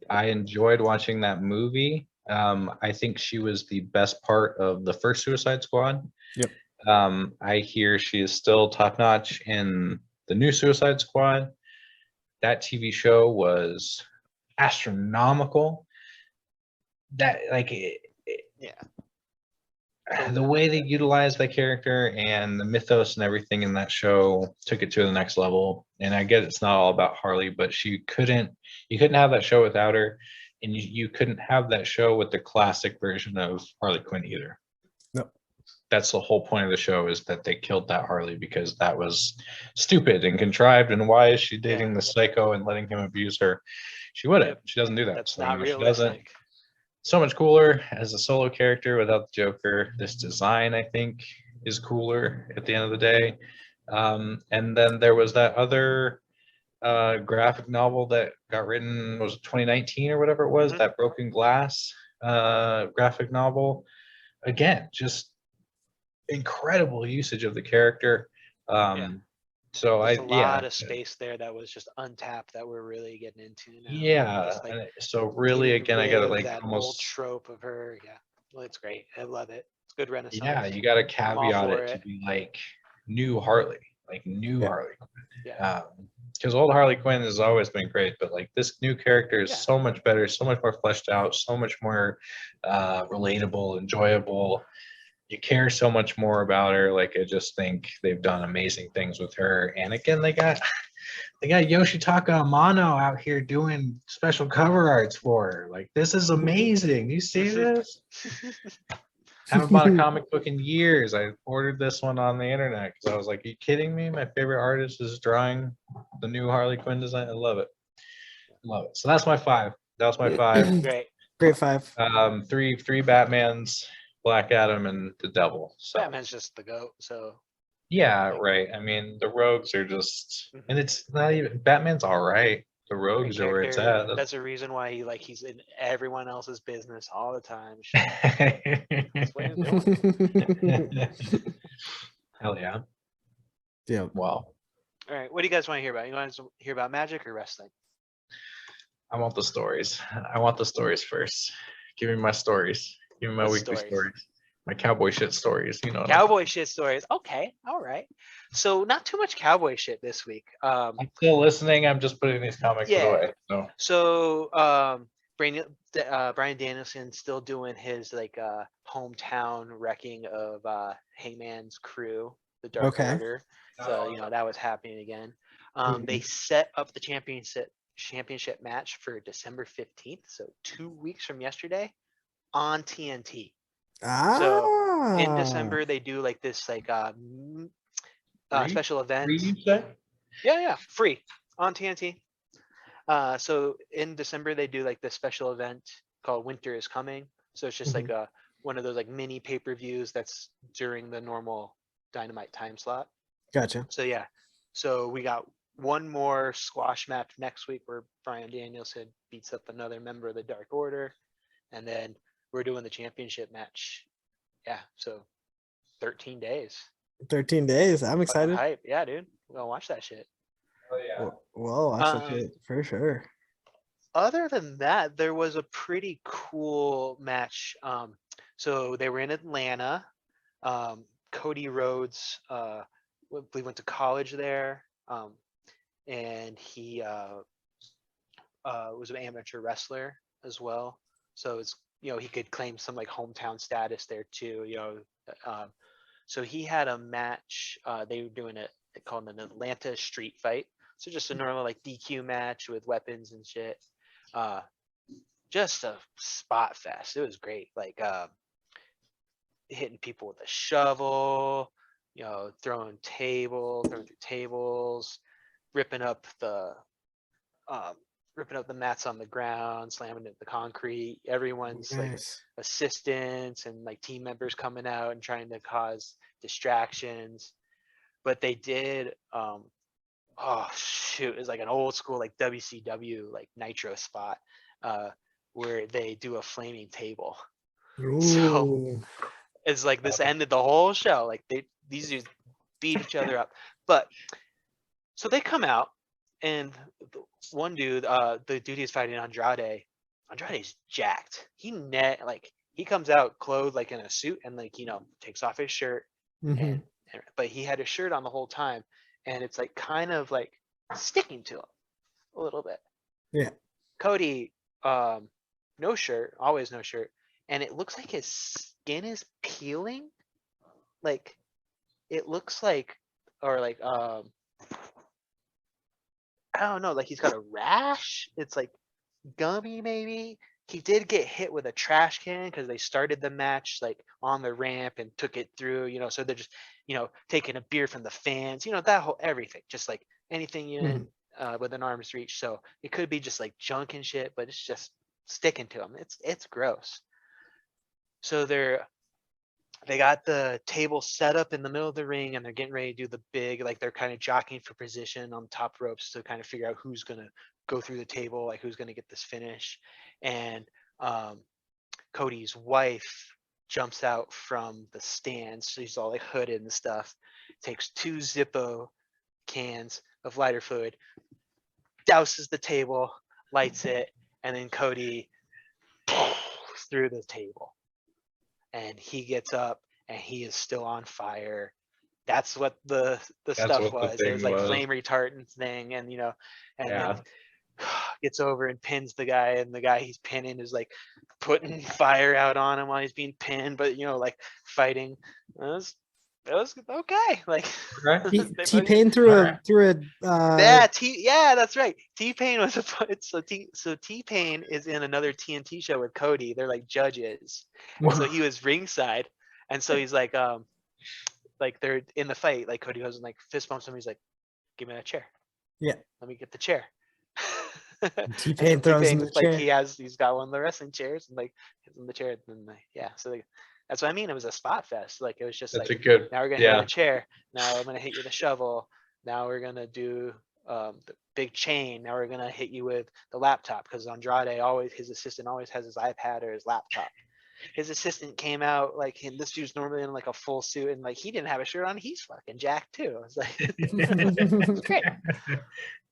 I enjoyed watching that movie. I think she was the best part of the first Suicide Squad. Yep. I hear she is still top notch in the new Suicide Squad. That TV show was astronomical. That like Yeah. the way they utilized that character and the mythos and everything in that show took it to the next level. And I get it's not all about Harley, but you couldn't have that show without her, and you couldn't have that show with the classic version of Harley Quinn either. No. That's the whole point of the show, is that they killed that Harley because that was stupid and contrived. And why is she dating the psycho and letting him abuse her? She wouldn't. Yep. She doesn't do that. That's So, not she doesn't. realistic. So much cooler as a solo character without the Joker. This design, I think, is cooler at the end of the day. And then there was that other graphic novel that got written, was it 2019 or whatever it was, Mhm. that Broken Glass graphic novel. Again, just incredible usage of the character. So There's a lot of space there that was just untapped that we're really getting into now. Yeah. Just, like, So really, getting again, I gotta rid of like that old almost. trope of her. Yeah, well, it's great. I love it. It's good Renaissance. Yeah, you got to I'm all caveat for it to it. be like new Harley, like new Yeah. Harley Quinn. Yeah. Because old Harley Quinn has always been great, but like this new character is Yeah. so much better, so much more fleshed out, so much more relatable, enjoyable. You care so much more about her. Like I just think they've done amazing things with her. And again, they got Yoshitaka Amano out here doing special cover arts for her. Like this is amazing. You see this? Haven't bought a comic book in years. I ordered this one on the internet because I was like, "Are you kidding me? My favorite artist is drawing the new Harley Quinn design. I love it, love it." So that's my 5. That was my 5. Great. Great 5. Three Batmans, Black Adam, and the Devil. So Batman's just the goat. So yeah, like, right. I mean, the Rogues are just, Mhm. and it's not even Batman's all right. The great Rogues are where it's character. at. That's a reason why he's in everyone else's business all the time. That's what he's doing. Hell yeah. Yeah. Well, All right, what do you guys want to hear about? You want to hear about magic or wrestling? I want the stories. I want the stories first. Give me my stories. Give me my What weekly stories? stories. My cowboy shit stories. You know what Cowboy shit stories. Okay, all right. So not too much cowboy shit this week. I'm still listening. I'm just putting these comics Yeah. away. So Brian Danielson still doing his like hometown wrecking of Hangman's crew, the Dark Okay. Order. So that was happening again. They set up the championship match for December 15th, so 2 weeks from yesterday, on TNT. In December they do like this like Free? special event. Free, you say? Yeah, free on TNT. So in December they do like this special event called Winter is Coming. So it's just like one of those like mini pay-per-views that's during the normal Dynamite time slot. Gotcha. So yeah, so we got one more squash match next week where Brian Danielson beats up another member of the Dark Order, and then we're doing the championship match. Yeah, so 13 days. 13 days. I'm Fucking excited. hype. Yeah, dude. We're gonna watch that shit. Oh yeah. Well, watch that shit for sure. Other than that, there was a pretty cool match. So they were in Atlanta. Cody Rhodes, we went to college there, and he was an amateur wrestler as well. So it's he could claim some like hometown status there too. So he had a match. They were doing it called an Atlanta Street Fight. So just a normal like DQ match with weapons and shit. Just a spot fest. It was great. Like hitting people with a shovel, throwing through tables, ripping up the mats on the ground, slamming into the concrete. Everyone's like Nice. assistants and like team members coming out and trying to cause distractions. But they did oh shoot, it was like an old school like WCW like Nitro spot where they do a flaming table. So Ooh. It's like this ended the whole show. Like these dudes beat each other up. But so they come out, and one dude, the dude he's fighting Andrade's jacked. He comes out clothed like in a suit and like takes off his shirt, Mhm. but he had his shirt on the whole time, and it's like kind of like sticking to him a little bit. Yeah. Cody, no shirt, always no shirt, and it looks like his skin is peeling. Like it looks like, or like I don't know, like he's got a rash. It's like gummy maybe. He did get hit with a trash can because they started the match like on the ramp and took it through, so they're just, taking a beer from the fans, that whole everything, just like anything with an arm's reach. So it could be just like junk and shit, but it's just sticking to him. It's gross. So they got the table set up in the middle of the ring, and they're getting ready to do the big, like they're kind of jockeying for position on the top ropes to kind of figure out who's gonna go through the table, like who's gonna get this finish. And Cody's wife jumps out from the stands. She's all like hooded and stuff. Takes 2 Zippo cans of lighter fluid, douses the table, lights it, and then Cody through the table. And he gets up and he is still on fire. That's what the stuff what the was. It was thing like was. flame retardant thing, and Yeah. then gets over and pins the guy, and the guy he's pinning is like putting fire out on him while he's being pinned, but like fighting. It was okay. Like Okay. T-Pain through Alright. yeah, that's right. T-Pain was so T-Pain is in another TNT show with Cody. They're like judges. So he was ringside, and so he's like they're in the fight. Like Cody goes and like fist bumps him. He's like, "Give me that chair." Yeah. Let me get the chair. T-Pain throws in the like chair. he's got one of the wrestling chairs and like gives him the chair, and yeah. So that's what I mean. It was a spot fest. Like it was just That's like, a good. now we're gonna hit Yeah. with a chair. Now I'm gonna hit you with a shovel. Now we're gonna do the big chain. Now we're gonna hit you with the laptop, because Andrade his assistant always has his iPad or his laptop. His assistant came out like, and this dude's normally in like a full suit, and like he didn't have a shirt on. He's fucking jacked too. I was like, it's great.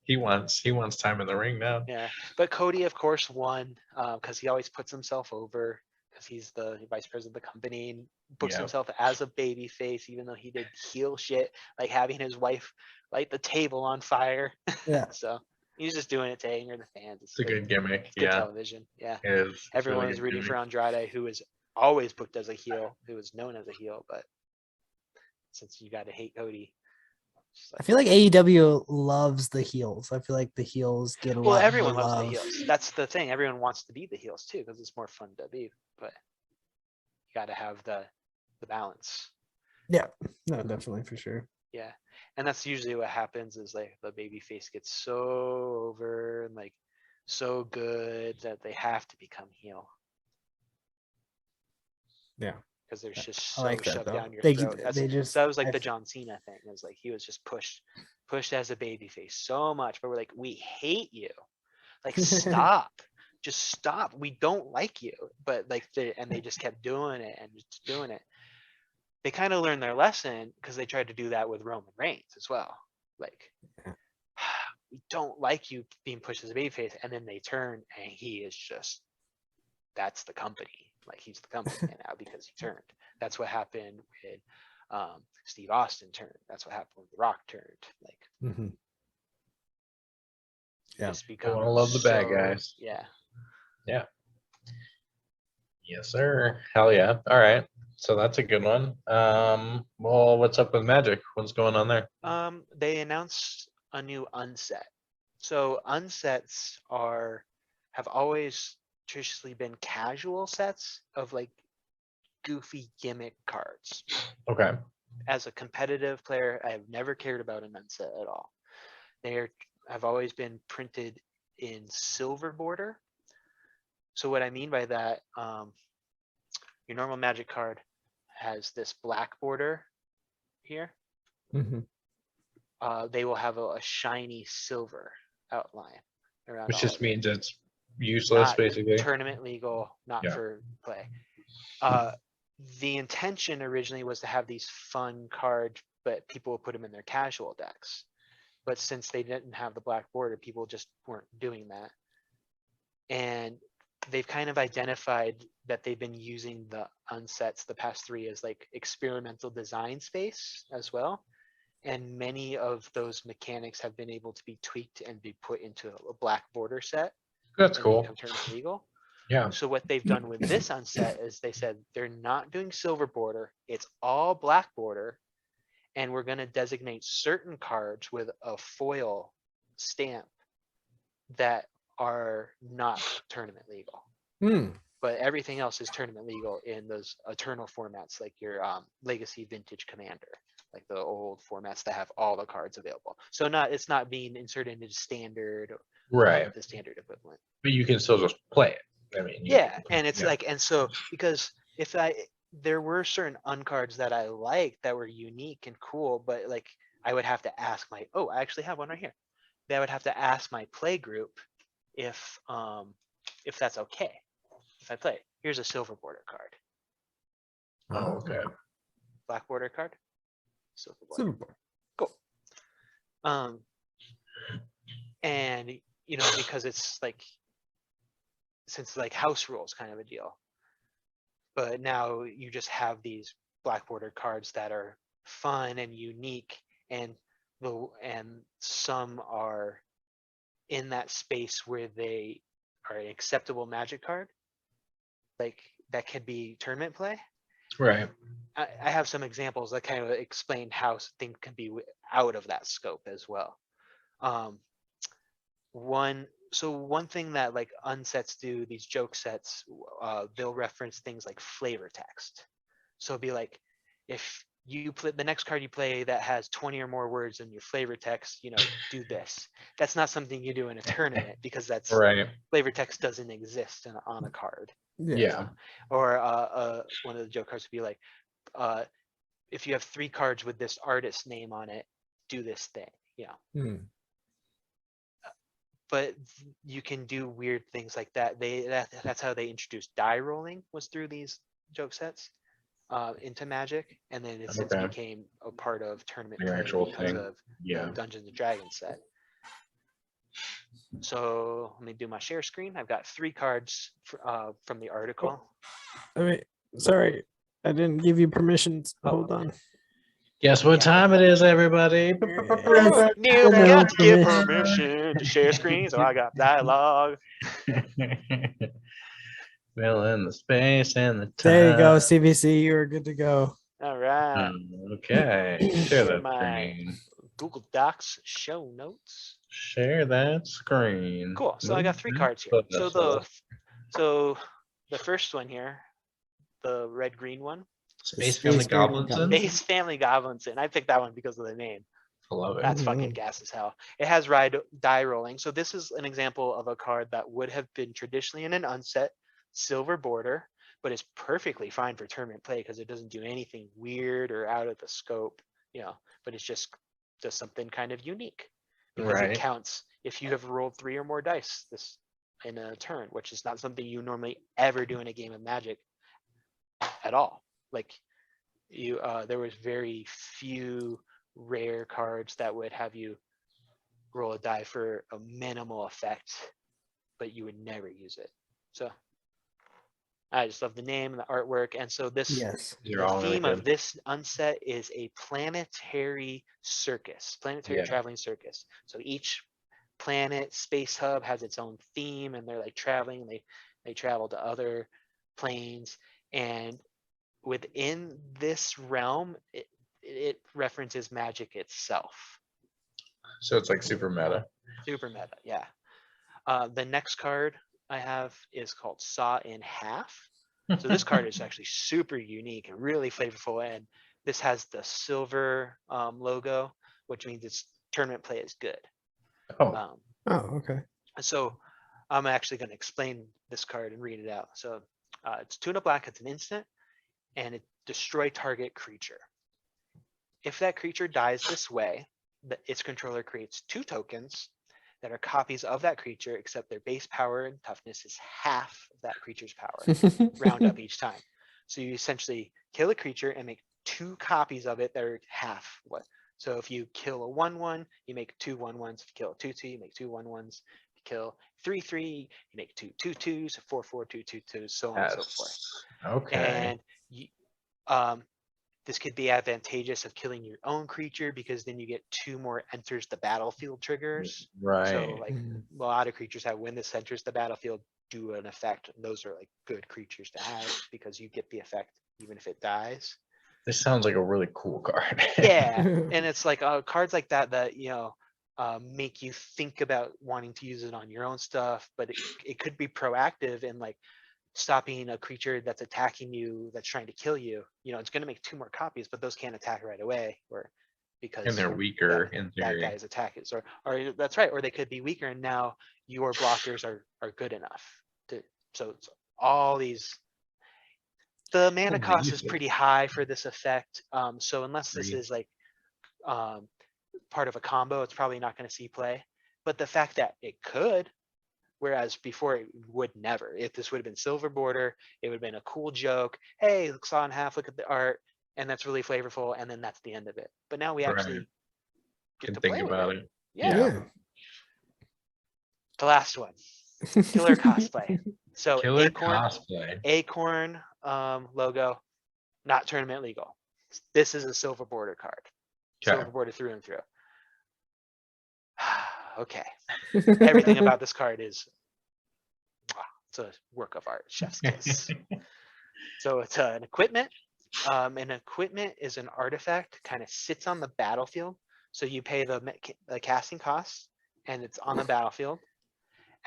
He wants time in the ring now. Yeah, but Cody, of course, won because he always puts himself over, because he's the vice president of the company and books Yeah. himself as a baby face, even though he did heel shit, like having his wife light the table on fire. Yeah. So he's just doing it to anger the fans. It's a good gimmick. It's good Yeah. television. Yeah, It is. It's everyone really was good rooting for gimmick. Andrade, who was always booked as a heel, who was known as a heel, but since you got to hate Cody. I feel like AEW loves the heels. I feel like the heels get a Well, lot everyone more loves love. the heels. That's the thing. Everyone wants to be the heels too, because it's more fun to be. But you got to have the balance. Yeah, no, definitely for sure. Yeah, and that's usually what happens, is like the baby face gets so over and like so good that they have to become heel. Yeah. Because there's just I so like that, shoved though. down your They- throat. they just- that was like I the f- John Cena thing. It was like he was just pushed as a baby face so much, but we're like, we hate you. Like stop. Just stop. We don't like you. But like they just kept doing it and just doing it. They kind of learned their lesson, because they tried to do that with Roman Reigns as well. Like, we don't like you being pushed as a babyface, and then they turn and he is just, that's the company. Like he's the company now because he turned. That's what happened with Steve Austin turned. That's what happened when The Rock turned. Like Mhm. Yeah. just become wanna love the bad so- guys. Yeah. Yes, sir. Hell yeah. All right. So that's a good one. Well, what's up with Magic? What's going on there? They announced a new unset. So unsets have always traditionally been casual sets of like goofy gimmick cards. Okay. As a competitive player, I have never cared about an unset at all. Have always been printed in silver border. So what I mean by that, your normal Magic card has this black border here. Mhm. They will have a shiny silver outline around. Which all just of it. means it's useless, Not basically. tournament legal, not Yeah. for play. the intention originally was to have these fun cards, but people would put them in their casual decks. But since they didn't have the black border, people just weren't doing that. And they've kind of identified that they've been using the unsets the past 3 as like experimental design space as well. And many of those mechanics have been able to be tweaked and be put into a black border set. That's and cool. become tournament legal. Yeah. So what they've done with this unset is they said they're not doing silver border, it's all black border. And we're gonna designate certain cards with a foil stamp that are not tournament legal. But everything else is tournament legal in those eternal formats, like your Legacy Vintage Commander, like the old formats that have all the cards available. So it's not being inserted into standard or Right. the standard equivalent. But you can still just play it. I mean, Yeah, and it's yeah. like, and so because there were certain uncards that I liked that were unique and cool, but like I would have to ask I actually have one right here. I would have to ask my play group if that's okay if I play. Here's a silver border card, Oh, okay. black border card, silver border. Silver border. Cool. And because it's like, since like house rules kind of a deal, but now you just have these black border cards that are fun and unique, and some are in that space where they are an acceptable Magic card, like that could be tournament play. Right. I have some examples that kind of explain how things can be out of that scope as well. One thing that like unsets do, these joke sets, they'll reference things like flavor text. So it'll be like, if you play the next card you play that has 20 or more words in your flavor text, do this. That's not something you do in a tournament because that's Right. flavor text doesn't exist on a card. Yeah. Or one of the joke cards would be like, if you have 3 cards with this artist name on it, do this thing. But you can do weird things like that. That's how they introduced die rolling, was through these joke sets into Magic, and then it since Okay. became a part of tournament The play actual because thing. of Yeah. the Dungeons and Dragons set. So let me do my share screen. I've got 3 cards from the article. I mean, sorry, I didn't give you permissions. Oh. Hold on. Guess what time it is, everybody? Neil forgot to give permission to share screen, so I got dialogue. Fill in the space and the time. There you go, CBC. You are good to go. All right. Okay. Share that My- screen. Google Docs show notes. Share that screen. Cool. So I got 3 cards here. So the first one here, the red-green one, Space Space Family Family Goblinson. Base Family Goblinson. I picked that one because of the name. I love it. That's fucking gas as hell. It has die rolling. So this is an example of a card that would have been traditionally in an unset silver border, but is perfectly fine for tournament play because it doesn't do anything weird or out of the scope, but it's just something kind of unique because Right. it counts if you have rolled 3 or more dice this in a turn, which is not something you normally ever do in a game of Magic at all. Like there was very few rare cards that would have you roll a die for a minimal effect, but you would never use it. So I just love the name and the artwork. And so this Yes. You're the all really theme of good. this unset is a planetary Yeah. traveling circus. So each planet space hub has its own theme, and they're like traveling. They travel to other planes, and within this realm, it references Magic itself. So it's like super meta. Super meta, yeah. The next card I have is called Saw in Half. So this card is actually super unique and really flavorful, and this has the silver logo, which means its tournament play is good. Oh, Oh, okay. So I'm actually going to explain this card and read it out. So it's 2 and a black, it's an instant, and it destroy target creature. If that creature dies this way, its controller creates 2 tokens that are copies of that creature, except their base power and toughness is half of that creature's power. Round up each time. So you essentially kill a creature and make 2 copies of it that are half what. So if you kill a 1/1, you make 2 1/1s. If you kill a 2/2, you make 2 1/1s. If you kill 3/3, you make 2 2/2s, 4/4, 2 2/2s, so on and so forth. Okay. And you, this could be advantageous of killing your own creature because then you get 2 more enters the battlefield triggers. Right. So like a lot of creatures have when this enters the battlefield do an effect. And those are like good creatures to have because you get the effect even if it dies. This sounds like a really cool card. Yeah, and it's like cards like that make you think about wanting to use it on your own stuff, but it could be proactive in like stopping a creature that's attacking you that's trying to kill you. It's going to make 2 more copies, but those can't attack right away, or because And they're weaker in that theory. guy's attack is, or that's right, or they could be weaker, and now your blockers are good enough to. So it's all these. The mana Holy cost is usage. pretty high for this effect, so unless this Agreed. is like part of a combo, it's probably not going to see play. But the fact that it could, whereas before it would never. If this would have been silver border, it would have been a cool joke. Hey, look, Saw in Half, look at the art, and that's really flavorful, and then that's the end of it. But now we Right. actually get Can to think play with about it. it. Yeah. The last one, killer cosplay. So Killer Acorn, cosplay. Acorn logo, not tournament legal. This is a silver border card. Okay. Silver border through and through. Okay. Everything about this card is it's a work of art, chef's kiss. So it's an equipment. And equipment is an artifact, kind of sits on the battlefield. So you pay the casting cost, and it's on the battlefield.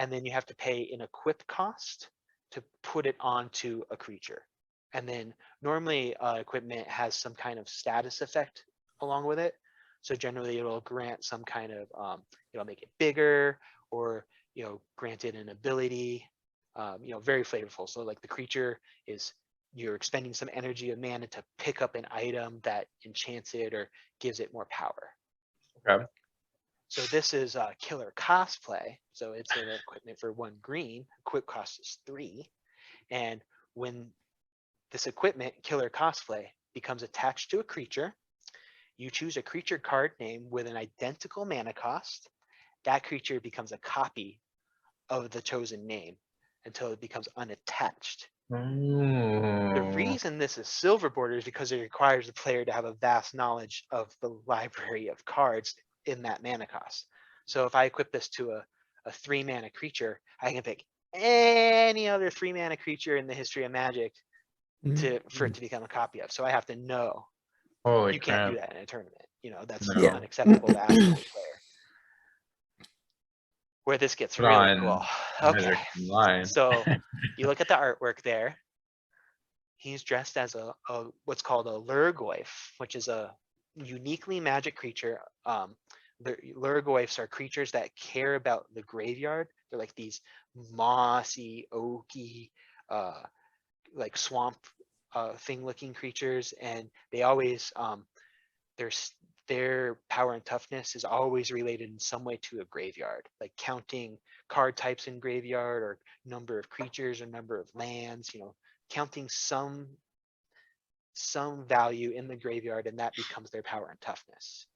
And then you have to pay an equip cost to put it onto a creature. And then normally equipment has some kind of status effect along with it. So generally it'll grant some kind of, it'll make it bigger, or, grant it an ability, very flavorful. So like the creature is, you're expending some energy of mana to pick up an item that enchants it or gives it more power. Okay. So this is killer cosplay. So it's an equipment for 1 green. Equip cost is 3. And when this equipment, killer cosplay, becomes attached to a creature, you choose a creature card name with an identical mana cost. That creature becomes a copy of the chosen name until it becomes unattached. The reason this is silver border is because it requires the player to have a vast knowledge of the library of cards in that mana cost. So if I equip this to a 3 mana creature, I can pick any other 3 mana creature in the history of Magic for it to become a copy of. So I have to know. Holy You crap. can't do that in a tournament. That's No. unacceptable to ask the player. Where this gets Put really on cool. Magic Okay. Online. So you look at the artwork there. He's dressed as a what's called a Lurgoyf, which is a uniquely magic creature. The Lurgoyfs are creatures that care about the graveyard. They're like these mossy, oaky, like swamp thing looking creatures, and they always their power and toughness is always related in some way to a graveyard, like counting card types in graveyard, or number of creatures, or number of lands, counting some value in the graveyard, and that becomes their power and toughness.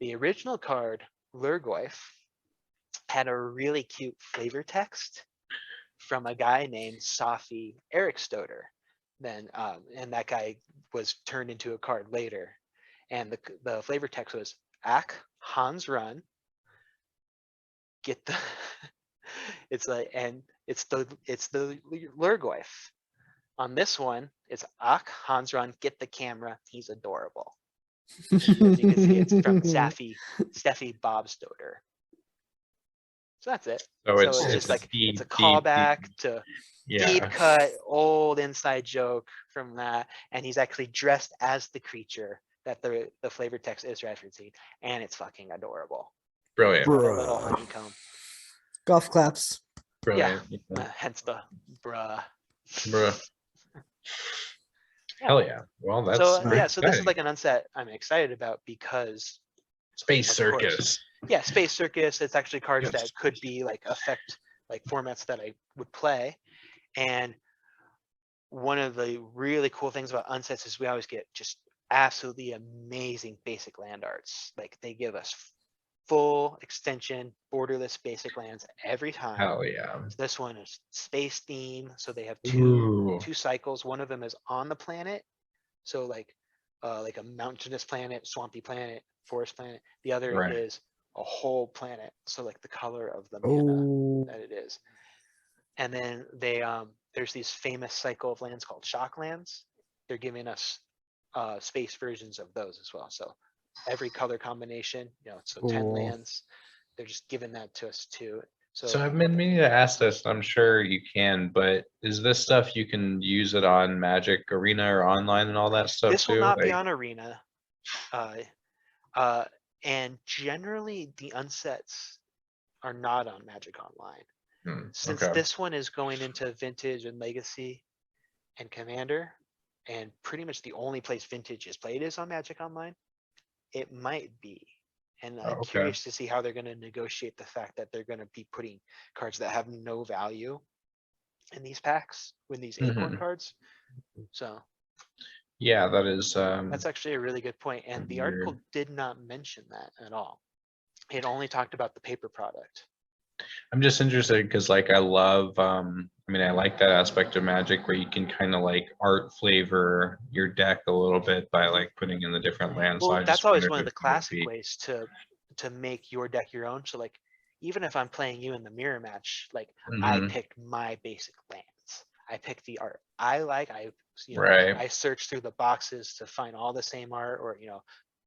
The original card, Lurgoyf, had a really cute flavor text from a guy named Safi Erikstoder. Then and that guy was turned into a card later. And the flavor text was Ak Hans Run. Get the it's the Lurgoyf. On this one, it's Ak Hans Run, get the camera, he's adorable. As you can see, it's from Steffi Bobstoder. So that's it. So it's just like it's a callback to deep cut old inside joke from that, and he's actually dressed as the creature that the flavor text is referencing, and it's fucking adorable. Brilliant. A little honeycomb. Golf claps. Brilliant. Hence the bruh. Bruh. Hell yeah. Well, that's so very yeah. So this is exciting. like an unset I'm excited about because Space of course. Circus. Yeah, Space Circus. It's actually cards Yes. that could be like affect like formats that I would play, and one of the really cool things about Unsets is we always get just absolutely amazing basic land arts. Like they give us full extension, borderless basic lands every time. Hell yeah. So this one is space theme, so they have Ooh. two cycles. One of them is on the planet, so like a mountainous planet, swampy planet, forest planet. The other Right. is a whole planet, so like the color of the mana Oh, that it is. And then they there's these famous cycle of lands called shock lands. They're giving us space versions of those as well. So every color combination, so 10 Cool. lands, they're just giving that to us too. So I've been meaning to ask this, I'm sure you can, but is this stuff you can use it on Magic Arena or online and all that stuff This will too? not be Like, on Arena. And generally the unsets are not on Magic Online. Since okay. this one is going into Vintage and Legacy and Commander, and pretty much the only place Vintage is played is on Magic Online, it might be. And I'm Okay. curious to see how they're going to negotiate the fact that they're going to be putting cards that have no value in these packs with these Acorn Mhm. cards. So Yeah, that is that's actually a really good point. And the article weird. did not mention that at all. It only talked about the paper product. I'm just interested because like I love I mean I like that aspect of Magic where you can kind of like art flavor your deck a little bit by like putting in the different lands. So Well, I that's just always wondered one of if the that would classic be ways to make your deck your own. So like, even if I'm playing you in the mirror match, like I Mhm. picked my basic lands. I picked the art I like. Right. I searched through the boxes to find all the same art, or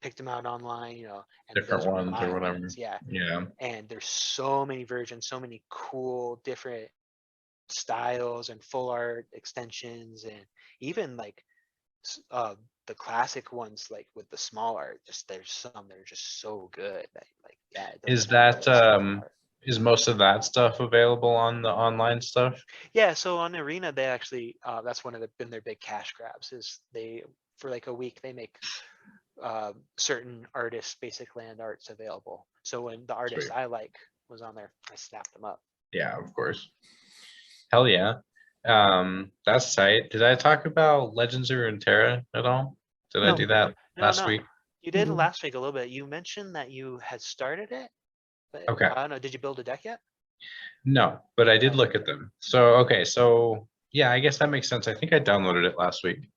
picked them out online, and Different those were ones or my whatever. lands. Yeah. Yeah. And there's so many versions, so many cool different styles and full art extensions, and even like the classic ones, like with the small art. Just there's some that are just so good that it Is doesn't have to that be super art. is most of that stuff available on the online stuff? Yeah, so on Arena they actually that's one of been their big cash grabs, is they for like a week they make certain artists basic land arts available. So when the artist Sweet. I like was on there, I snapped them up. Yeah, of course. Hell yeah. That's tight. Did I talk about Legends of Runeterra at all? Did I No, do that last no. week? You did Mhm. last week a little bit. You mentioned that you had started it, but Okay. I don't know. Did you build a deck yet? No, but I did Okay. look at them. So, okay, so yeah, I guess that makes sense. I think I downloaded it last week,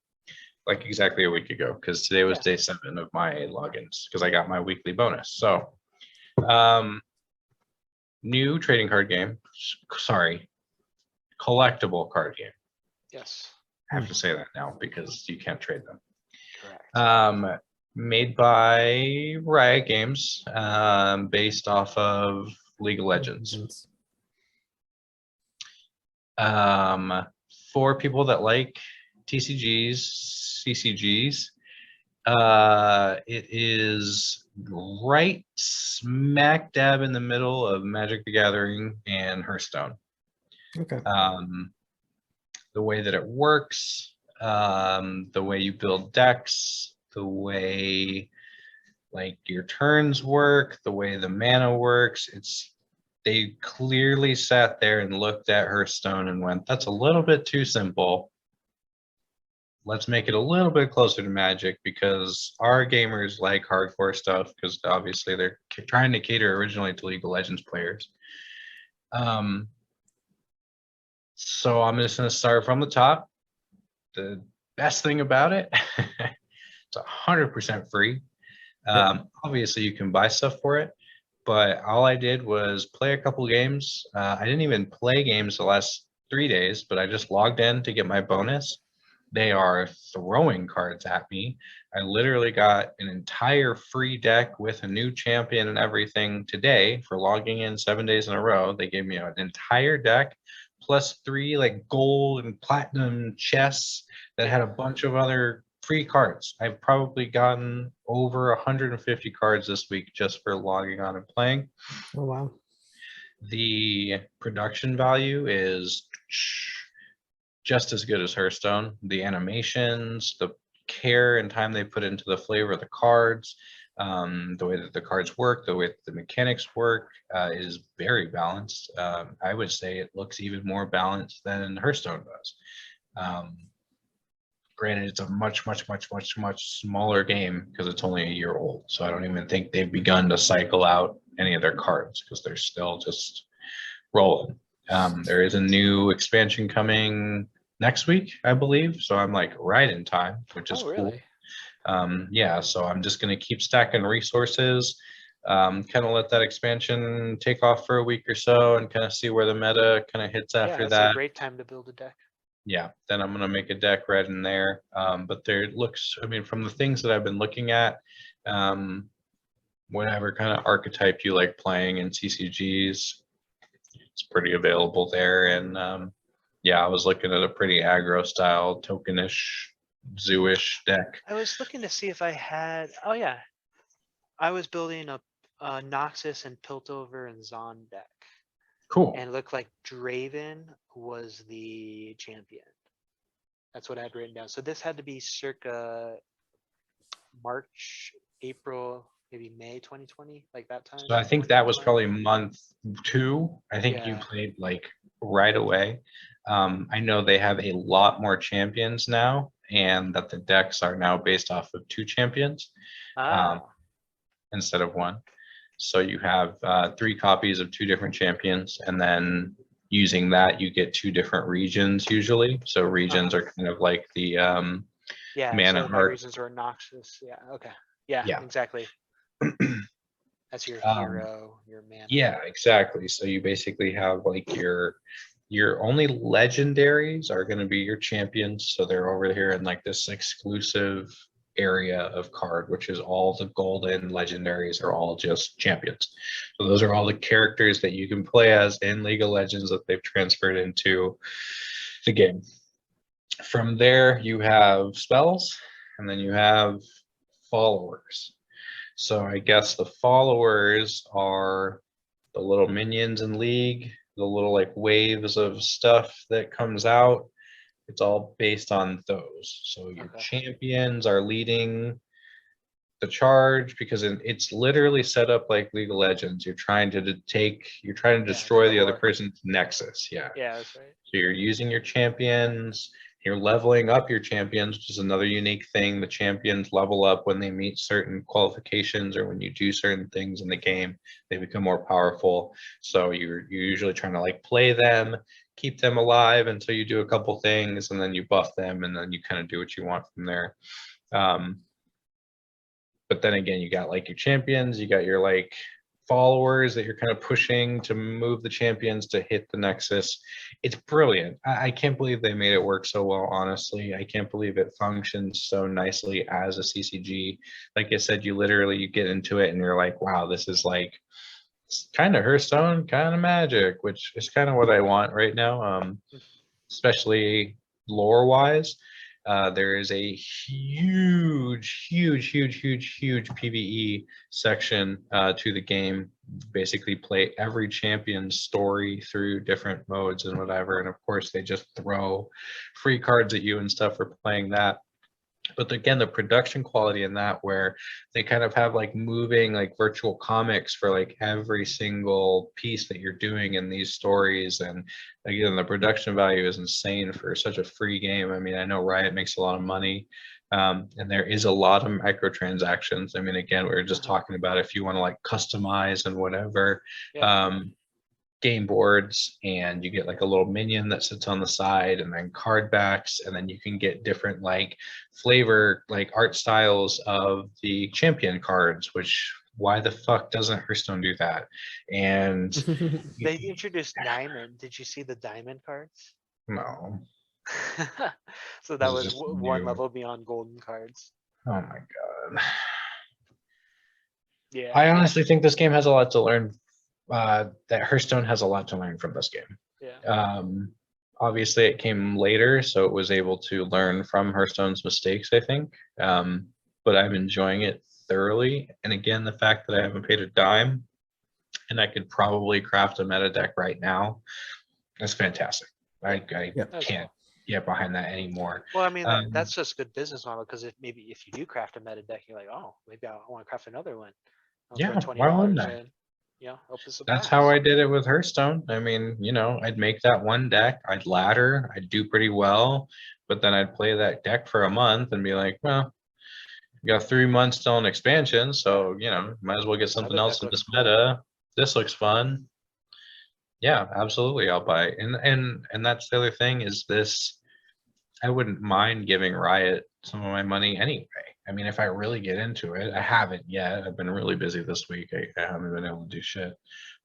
like exactly a week ago, because today was Yeah. day 7 of my logins, because I got my weekly bonus. So, um, new trading card game. Sorry, collectible card game. Yes. I have to say that now because you can't trade them. Correct. Made by Riot Games, based off of League of Legends. For people that like TCGs, CCGs, it is right smack dab in the middle of Magic the Gathering and Hearthstone. Okay. The way that it works, the way you build decks, the way like your turns work, the way the mana works, they clearly sat there and looked at Hearthstone and went, that's a little bit too simple. Let's make it a little bit closer to Magic, because our gamers like hardcore stuff, because obviously they're trying to cater originally to League of Legends players. So I'm just going to start from the top. The best thing about it, it's 100% free. Obviously, you can buy stuff for it, but all I did was play a couple games. I didn't even play games the last 3 days, but I just logged in to get my bonus. They are throwing cards at me. I literally got an entire free deck with a new champion and everything today for logging in 7 days in a row. They gave me an entire deck plus 3 like gold and platinum chests that had a bunch of other free cards. I've probably gotten over 150 cards this week just for logging on and playing. Oh wow. The production value is just as good as Hearthstone. The animations, the care and time they put into the flavor of the cards, the way that the cards work, the way that the mechanics work, is very balanced. I would say it looks even more balanced than Hearthstone does. Granted, it's a much smaller game because it's only a year old. So I don't even think they've begun to cycle out any of their cards because they're still just rolling. There is a new expansion coming next week, I believe. So I'm like right in time, which is Oh, cool. really? Yeah, so I'm just gonna keep stacking resources, kind of let that expansion take off for a week or so and kind of see where the meta kind of hits Yeah, after that's a that. great time to build a deck. Yeah, then I'm gonna make a deck right in there. But there looks, I mean, from the things that I've been looking at, whatever kind of archetype you like playing in CCGs, it's pretty available there. And yeah, I was looking at a pretty aggro style tokenish zoo-ish deck. I was looking to see if I had, oh yeah. I was building a Noxus and Piltover and Zon deck. Cool. And it looked like Draven was the champion. That's what I had written down. So this had to be circa March, April, maybe May 2020, like that time. So I think that was probably month 2. I think you Yeah. played like right away. I know they have a lot more champions now, and that the decks are now based off of 2 champions Ah, instead of 1. So you have 3 copies of 2 different champions, and then using that you get 2 different regions usually. So regions are kind of like the yeah. mana So my art. reasons were Noxus. Yeah. Okay. Yeah. Yeah. Exactly. That's your Um, hero, your mana. Yeah, exactly. So you basically have like your only legendaries are going to be your champions. So they're over here in like this exclusive area of card, which is all the golden legendaries are all just champions. So those are all the characters that you can play as in League of Legends that they've transferred into the game. From there, you have spells, and then you have followers. So I guess the followers are the little minions in League, the little like waves of stuff that comes out. It's all based on those. So your Okay. champions are leading the charge because it's literally set up like League of Legends. You're trying to destroy the other core. person's nexus. Yeah. Yeah, that's right. So you're using your champions, you're leveling up your champions, which is another unique thing. The champions level up when they meet certain qualifications or when you do certain things in the game, they become more powerful. So you're usually trying to like play them, keep them alive until you do a couple things, and then you buff them, and then you kind of do what you want from there. But then again, you got like your champions, you got your like followers that you're kind of pushing to move the champions to hit the nexus. It's brilliant. I can't believe they made it work so well, honestly. I can't believe it functions so nicely as a CCG. Like I said, you get into it and you're like, wow, this is like kind of Hearthstone, kind of Magic, which is kind of what I want right now, especially lore wise. There is a huge PvE section to the game. Basically, play every champion's story through different modes and whatever. And of course, they just throw free cards at you and stuff for playing that. But again, the production quality in that, where they kind of have like moving like virtual comics for like every single piece that you're doing in these stories, and again, the production value is insane for such a free game. I mean, I know Riot makes a lot of money, and there is a lot of microtransactions. I mean, again, we were just talking about if you want to like customize and whatever. Yeah. Game boards, and you get like a little minion that sits on the side, and then card backs, and then you can get different like flavor like art styles of the champion cards, which why the fuck doesn't Hearthstone do that? And They introduced diamond. Did you see the diamond cards? no. So that This is was just one new. level beyond golden cards. Oh my god. Yeah. I honestly think this game has a lot to learn. That Hearthstone has a lot to learn from this game. Yeah. Obviously, it came later, so it was able to learn from Hearthstone's mistakes, I think. But I'm enjoying it thoroughly. And again, the fact that I haven't paid a dime and I could probably craft a meta deck right now, that's fantastic. I Yeah. That's can't cool. get behind that anymore. Well, I mean, that's just good business model, because if you do craft a meta deck, you're like, oh, maybe I want to craft another one. I'll throw Yeah, why wouldn't $20 I? in. opens the That's packs. how I did it with Hearthstone. I mean, I'd make that one deck, I'd ladder, I'd do pretty well, but then I'd play that deck for a month and be like, well, we got 3 months till an expansion, so might as well get something Other else deck in looks this cool. meta. This looks fun. Yeah, absolutely, I'll buy it. And that's the other thing is this. I wouldn't mind giving Riot some of my money anyway. I mean, if I really get into it, I haven't yet. I've been really busy this week. I haven't been able to do shit.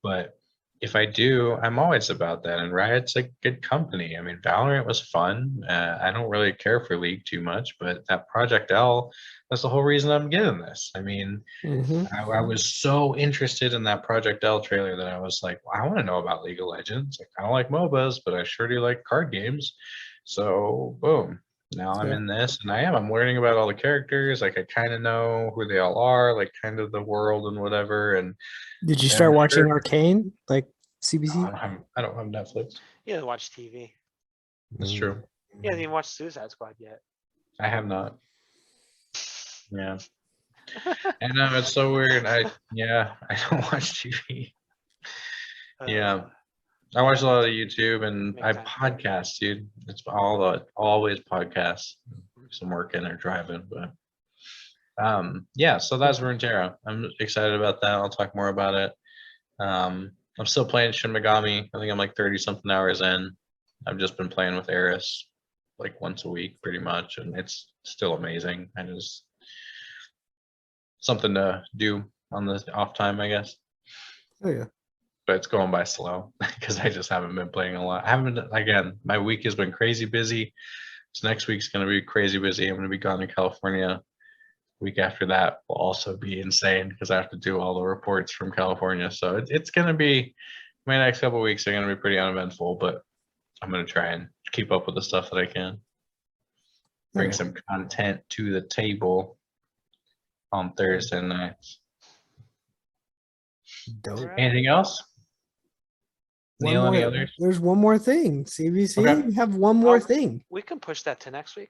But if I do, I'm always about that. And Riot's a good company. I mean, Valorant was fun. I don't really care for League too much, but that Project L, that's the whole reason I'm getting this. I mean, Mhm. I was so interested in that Project L trailer that I was like, well, I want to know about League of Legends. Like, I don't like MOBAs, but I sure do like card games. So boom, now I'm Yeah. in this, and I'm learning about all the characters. Like I kind of know who they all are, like kind of the world and whatever. And Did you I'm start watching sure Arcane like I CBC? don't have Netflix. You didn't watch TV. That's true. You haven't even watched Suicide Squad yet. I have not. Yeah, I know it's so weird. I don't watch TV. Yeah. Uh, I watch a lot of YouTube and Make I time. podcast, dude. It's always podcasts. Some working or driving, but yeah. So that's Runeterra. I'm excited about that. I'll talk more about it. I'm still playing Shin Megami. I think I'm like 30 something hours in. I've just been playing with Eris like once a week, pretty much, and it's still amazing. I just something to do on the off time, I guess. Oh yeah. But it's going by slow because I just haven't been playing a lot. I haven't again. My week has been crazy busy. So next week's going to be crazy busy. I'm going to be gone to California. Week after that will also be insane because I have to do all the reports from California. So it's going to be my next couple of weeks are going to be pretty uneventful, but I'm going to try and keep up with the stuff that I can. Bring Okay. some content to the table on Thursday nights. Dope. Alright. Anything else? One Neil, any more- others? There's one more thing. CBC, Okay. we have one more Oh. thing. We can push that to next week.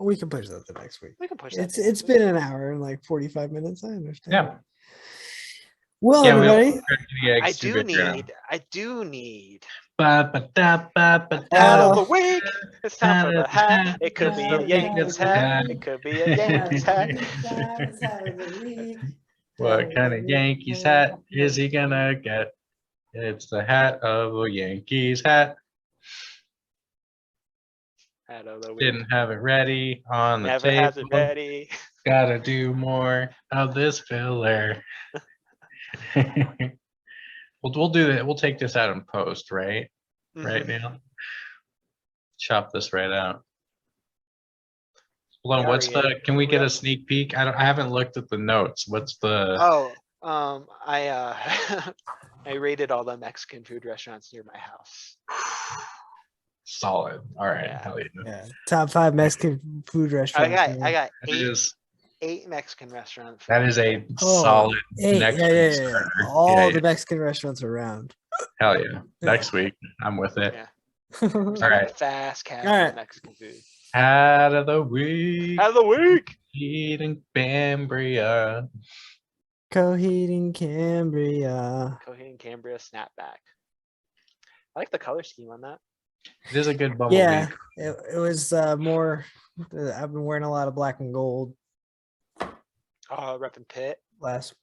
We can push that to next week. We can push that. It's to next it's week. been an hour and like 45 minutes. I understand. Yeah. Well, Yeah, we all everybody, crack the eggs I too do big right now. need Ba, ba, da, ba, ba, hat da. of the week. It's time for the hat. It could be a Hat. Yankees hat. It could be a Yankees hat. What kind of Yankees hat is he gonna get? It's the hat of a Yankees hat. Hat of the week. Didn't have it ready on the Never has it table. ready. Gotta do more of this filler. We'll do that. We'll take this out in post, right? Right Mhm. now. Chop this right out. Hold on, We what's already- the? Can we get we- a sneak peek? I haven't looked at the notes. What's the? Oh, I I rated all the Mexican food restaurants near my house. Solid. All right. Yeah. Hell yeah. Yeah, top 5 Mexican food I restaurants. got man. I got That eight is Mexican restaurants. that is a Oh, solid Hey, next yeah, week yeah, yeah, starter. all Yeah, the yeah. Mexican restaurants around. Hell yeah. Yeah. Next week. I'm with it. Yeah. All right. Fast casual Alright. Mexican food. Hat of the week. Out of the week. Eating Bambria. Coheed and Cambria. Coheed and Cambria snapback. I like the color scheme on that. It is a good bubble Yeah, week. it was more. I've been wearing a lot of black and gold Reppin' Pitt. last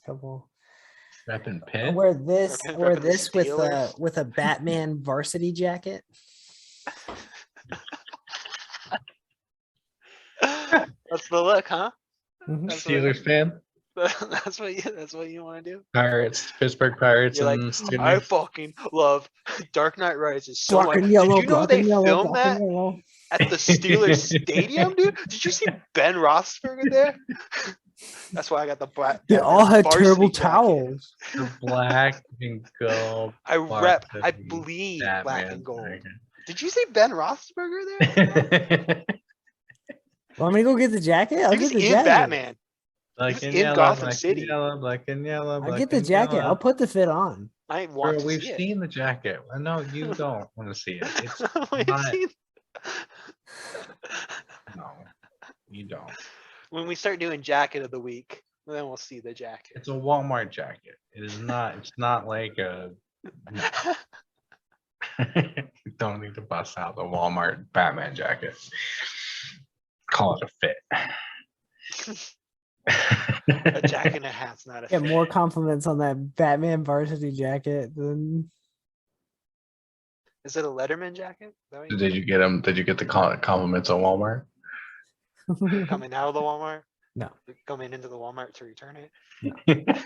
couple. Reppin' I Pitt. wear this. I Reppin' wear the this Steelers. with a Batman varsity jacket. That's the look, huh? Mhm. That's what, Steelers fan. that's what you want to do. Pirates. Pittsburgh Pirates You're like, and I Steelers. fucking love Dark Knight Rises so Black much. and yellow. Did you know black they and yellow, filmed black that and yellow. at the Steelers stadium, dude? Did you see Ben Roethlisberger there? That's why I got the black. They all had varsity terrible jacket. towels. The black and gold. I varsity bleed black Batman. and gold. Okay. Did you see Ben Roethlisberger there? Want me to go get the jacket? I'll He was get the in jacket. Batman. Black was and in yellow, Gotham black City. And yellow, black and yellow, I'll black get the and jacket. yellow. I'll put the fit on. I want Bro, to we've see it. seen the jacket. No, you don't want to see it. It's We've not- seen- no, you don't. When we start doing jacket of the week, then we'll see the jacket. It's a Walmart jacket. It is not. It's not like a. You don't need to bust out the Walmart Batman jacket. Call it a fit. A jack and a hat's not a Get fit. more compliments on that Batman varsity jacket than Is it a Letterman jacket? Is that what you Did you get them? Did you get the compliments on Walmart? mean? Coming out of the Walmart? No. Coming into the Walmart to return it?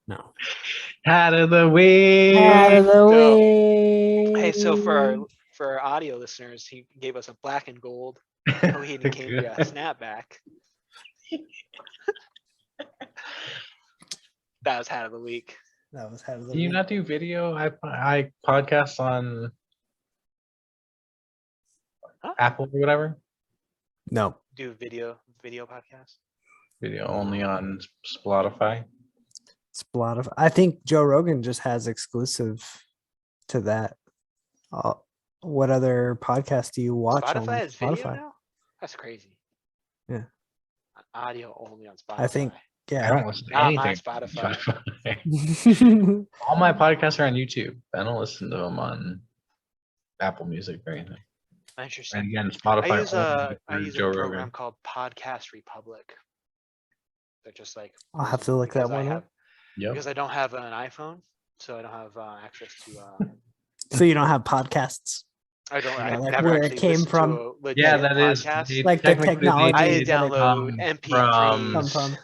no. Hat of the week. Out of the So- way. Hey, so for our audio listeners, he gave us a black and gold Coheed and Cambria snapback. That was hat of the week. That was out of the Do you week. not do video? I podcast on Huh? Apple or whatever. No. Do video podcast. Video only on Spotify. Spotify. I think Joe Rogan just has exclusive to that. What other podcast do you watch on Spotify is video Spotify? now? That's crazy. Yeah. Audio only on Spotify. I think, I yeah. don't listen to Not my anything. on Spotify. All my podcasts are on YouTube. I don't listen to them on Apple Music or anything. Interesting. And again, Spotify. I use only I for use Joe a program Rogan. called Podcast Republic. They're just like I'll have to look that because I one have up. Yep. because I don't have an iPhone, so I don't have access to. So you don't have podcasts, I don't. You know, I've like never where it actually came listened from. to a legit Yeah, that is. podcast. they Like the technically technology I that it download come MP3s.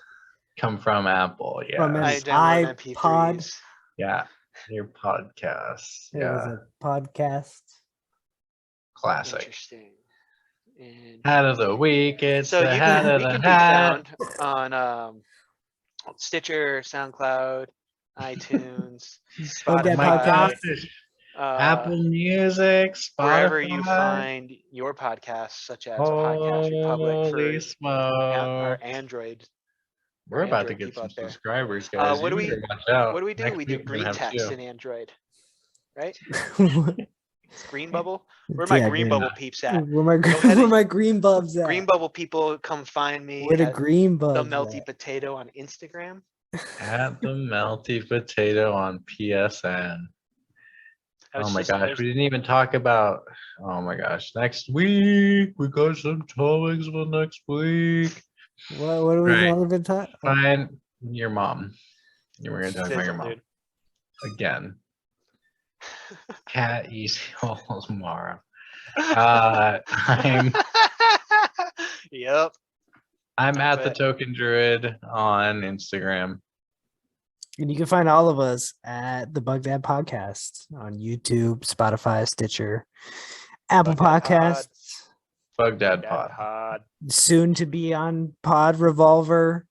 come from Apple. Yeah. From an I download iPod. MP3s. Yeah. Your podcasts. It was Yeah. a podcast. Classic. Interesting. And Hat of the week. It's so the you hat can, of you the can be hat. found on Stitcher, SoundCloud, iTunes, Bug Dad My Spotify, Podcast. gosh. Apple Music, Spotify. wherever you find your podcasts, such as Podcast Republic Holy for our smoke. Android. We're about to Android get people some out there. subscribers, guys. what do You we- better watch out. What do we do? Next We do week we're gonna green have text two. in Android, right? Green bubble. Where my Yeah, green bubble peeps at? Where my ahead where and- my green bulbs at? Green bubble people, come find me Where the at green the bulbs melty at? potato on Instagram. At the melty potato on PSN. I was Oh my just- gosh, there's- we didn't even talk about. Oh my gosh, next week we got some topics for next week. What are we Right. going to talk? Fine, your mom. You were gonna talk about your Sizzle, mom dude. again. Cat easy tomorrow. I'm Yep. I'm at That's the it. Token Druid on Instagram. And you can find all of us at the Bug Dad Podcast on YouTube, Spotify, Stitcher, Apple Bug Dad Pod. Podcasts, Bug Dad Dad Pod. Pod. soon to be on Pod Revolver.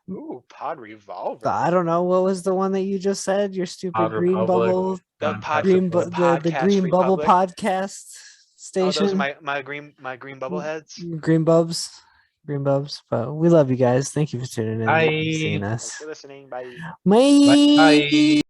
Ooh, Pod Revolver. But I don't know what was the one that you just said. Your stupid Pod green Republic. bubble, The on Pod- green Podcast. the Podcast green bubble Republic. podcast Oh, station. those are my green bubble heads. Green bubs. But we love you guys. Thank you for tuning in and Bye. seeing Thanks us. for listening. Bye. Bye. Bye.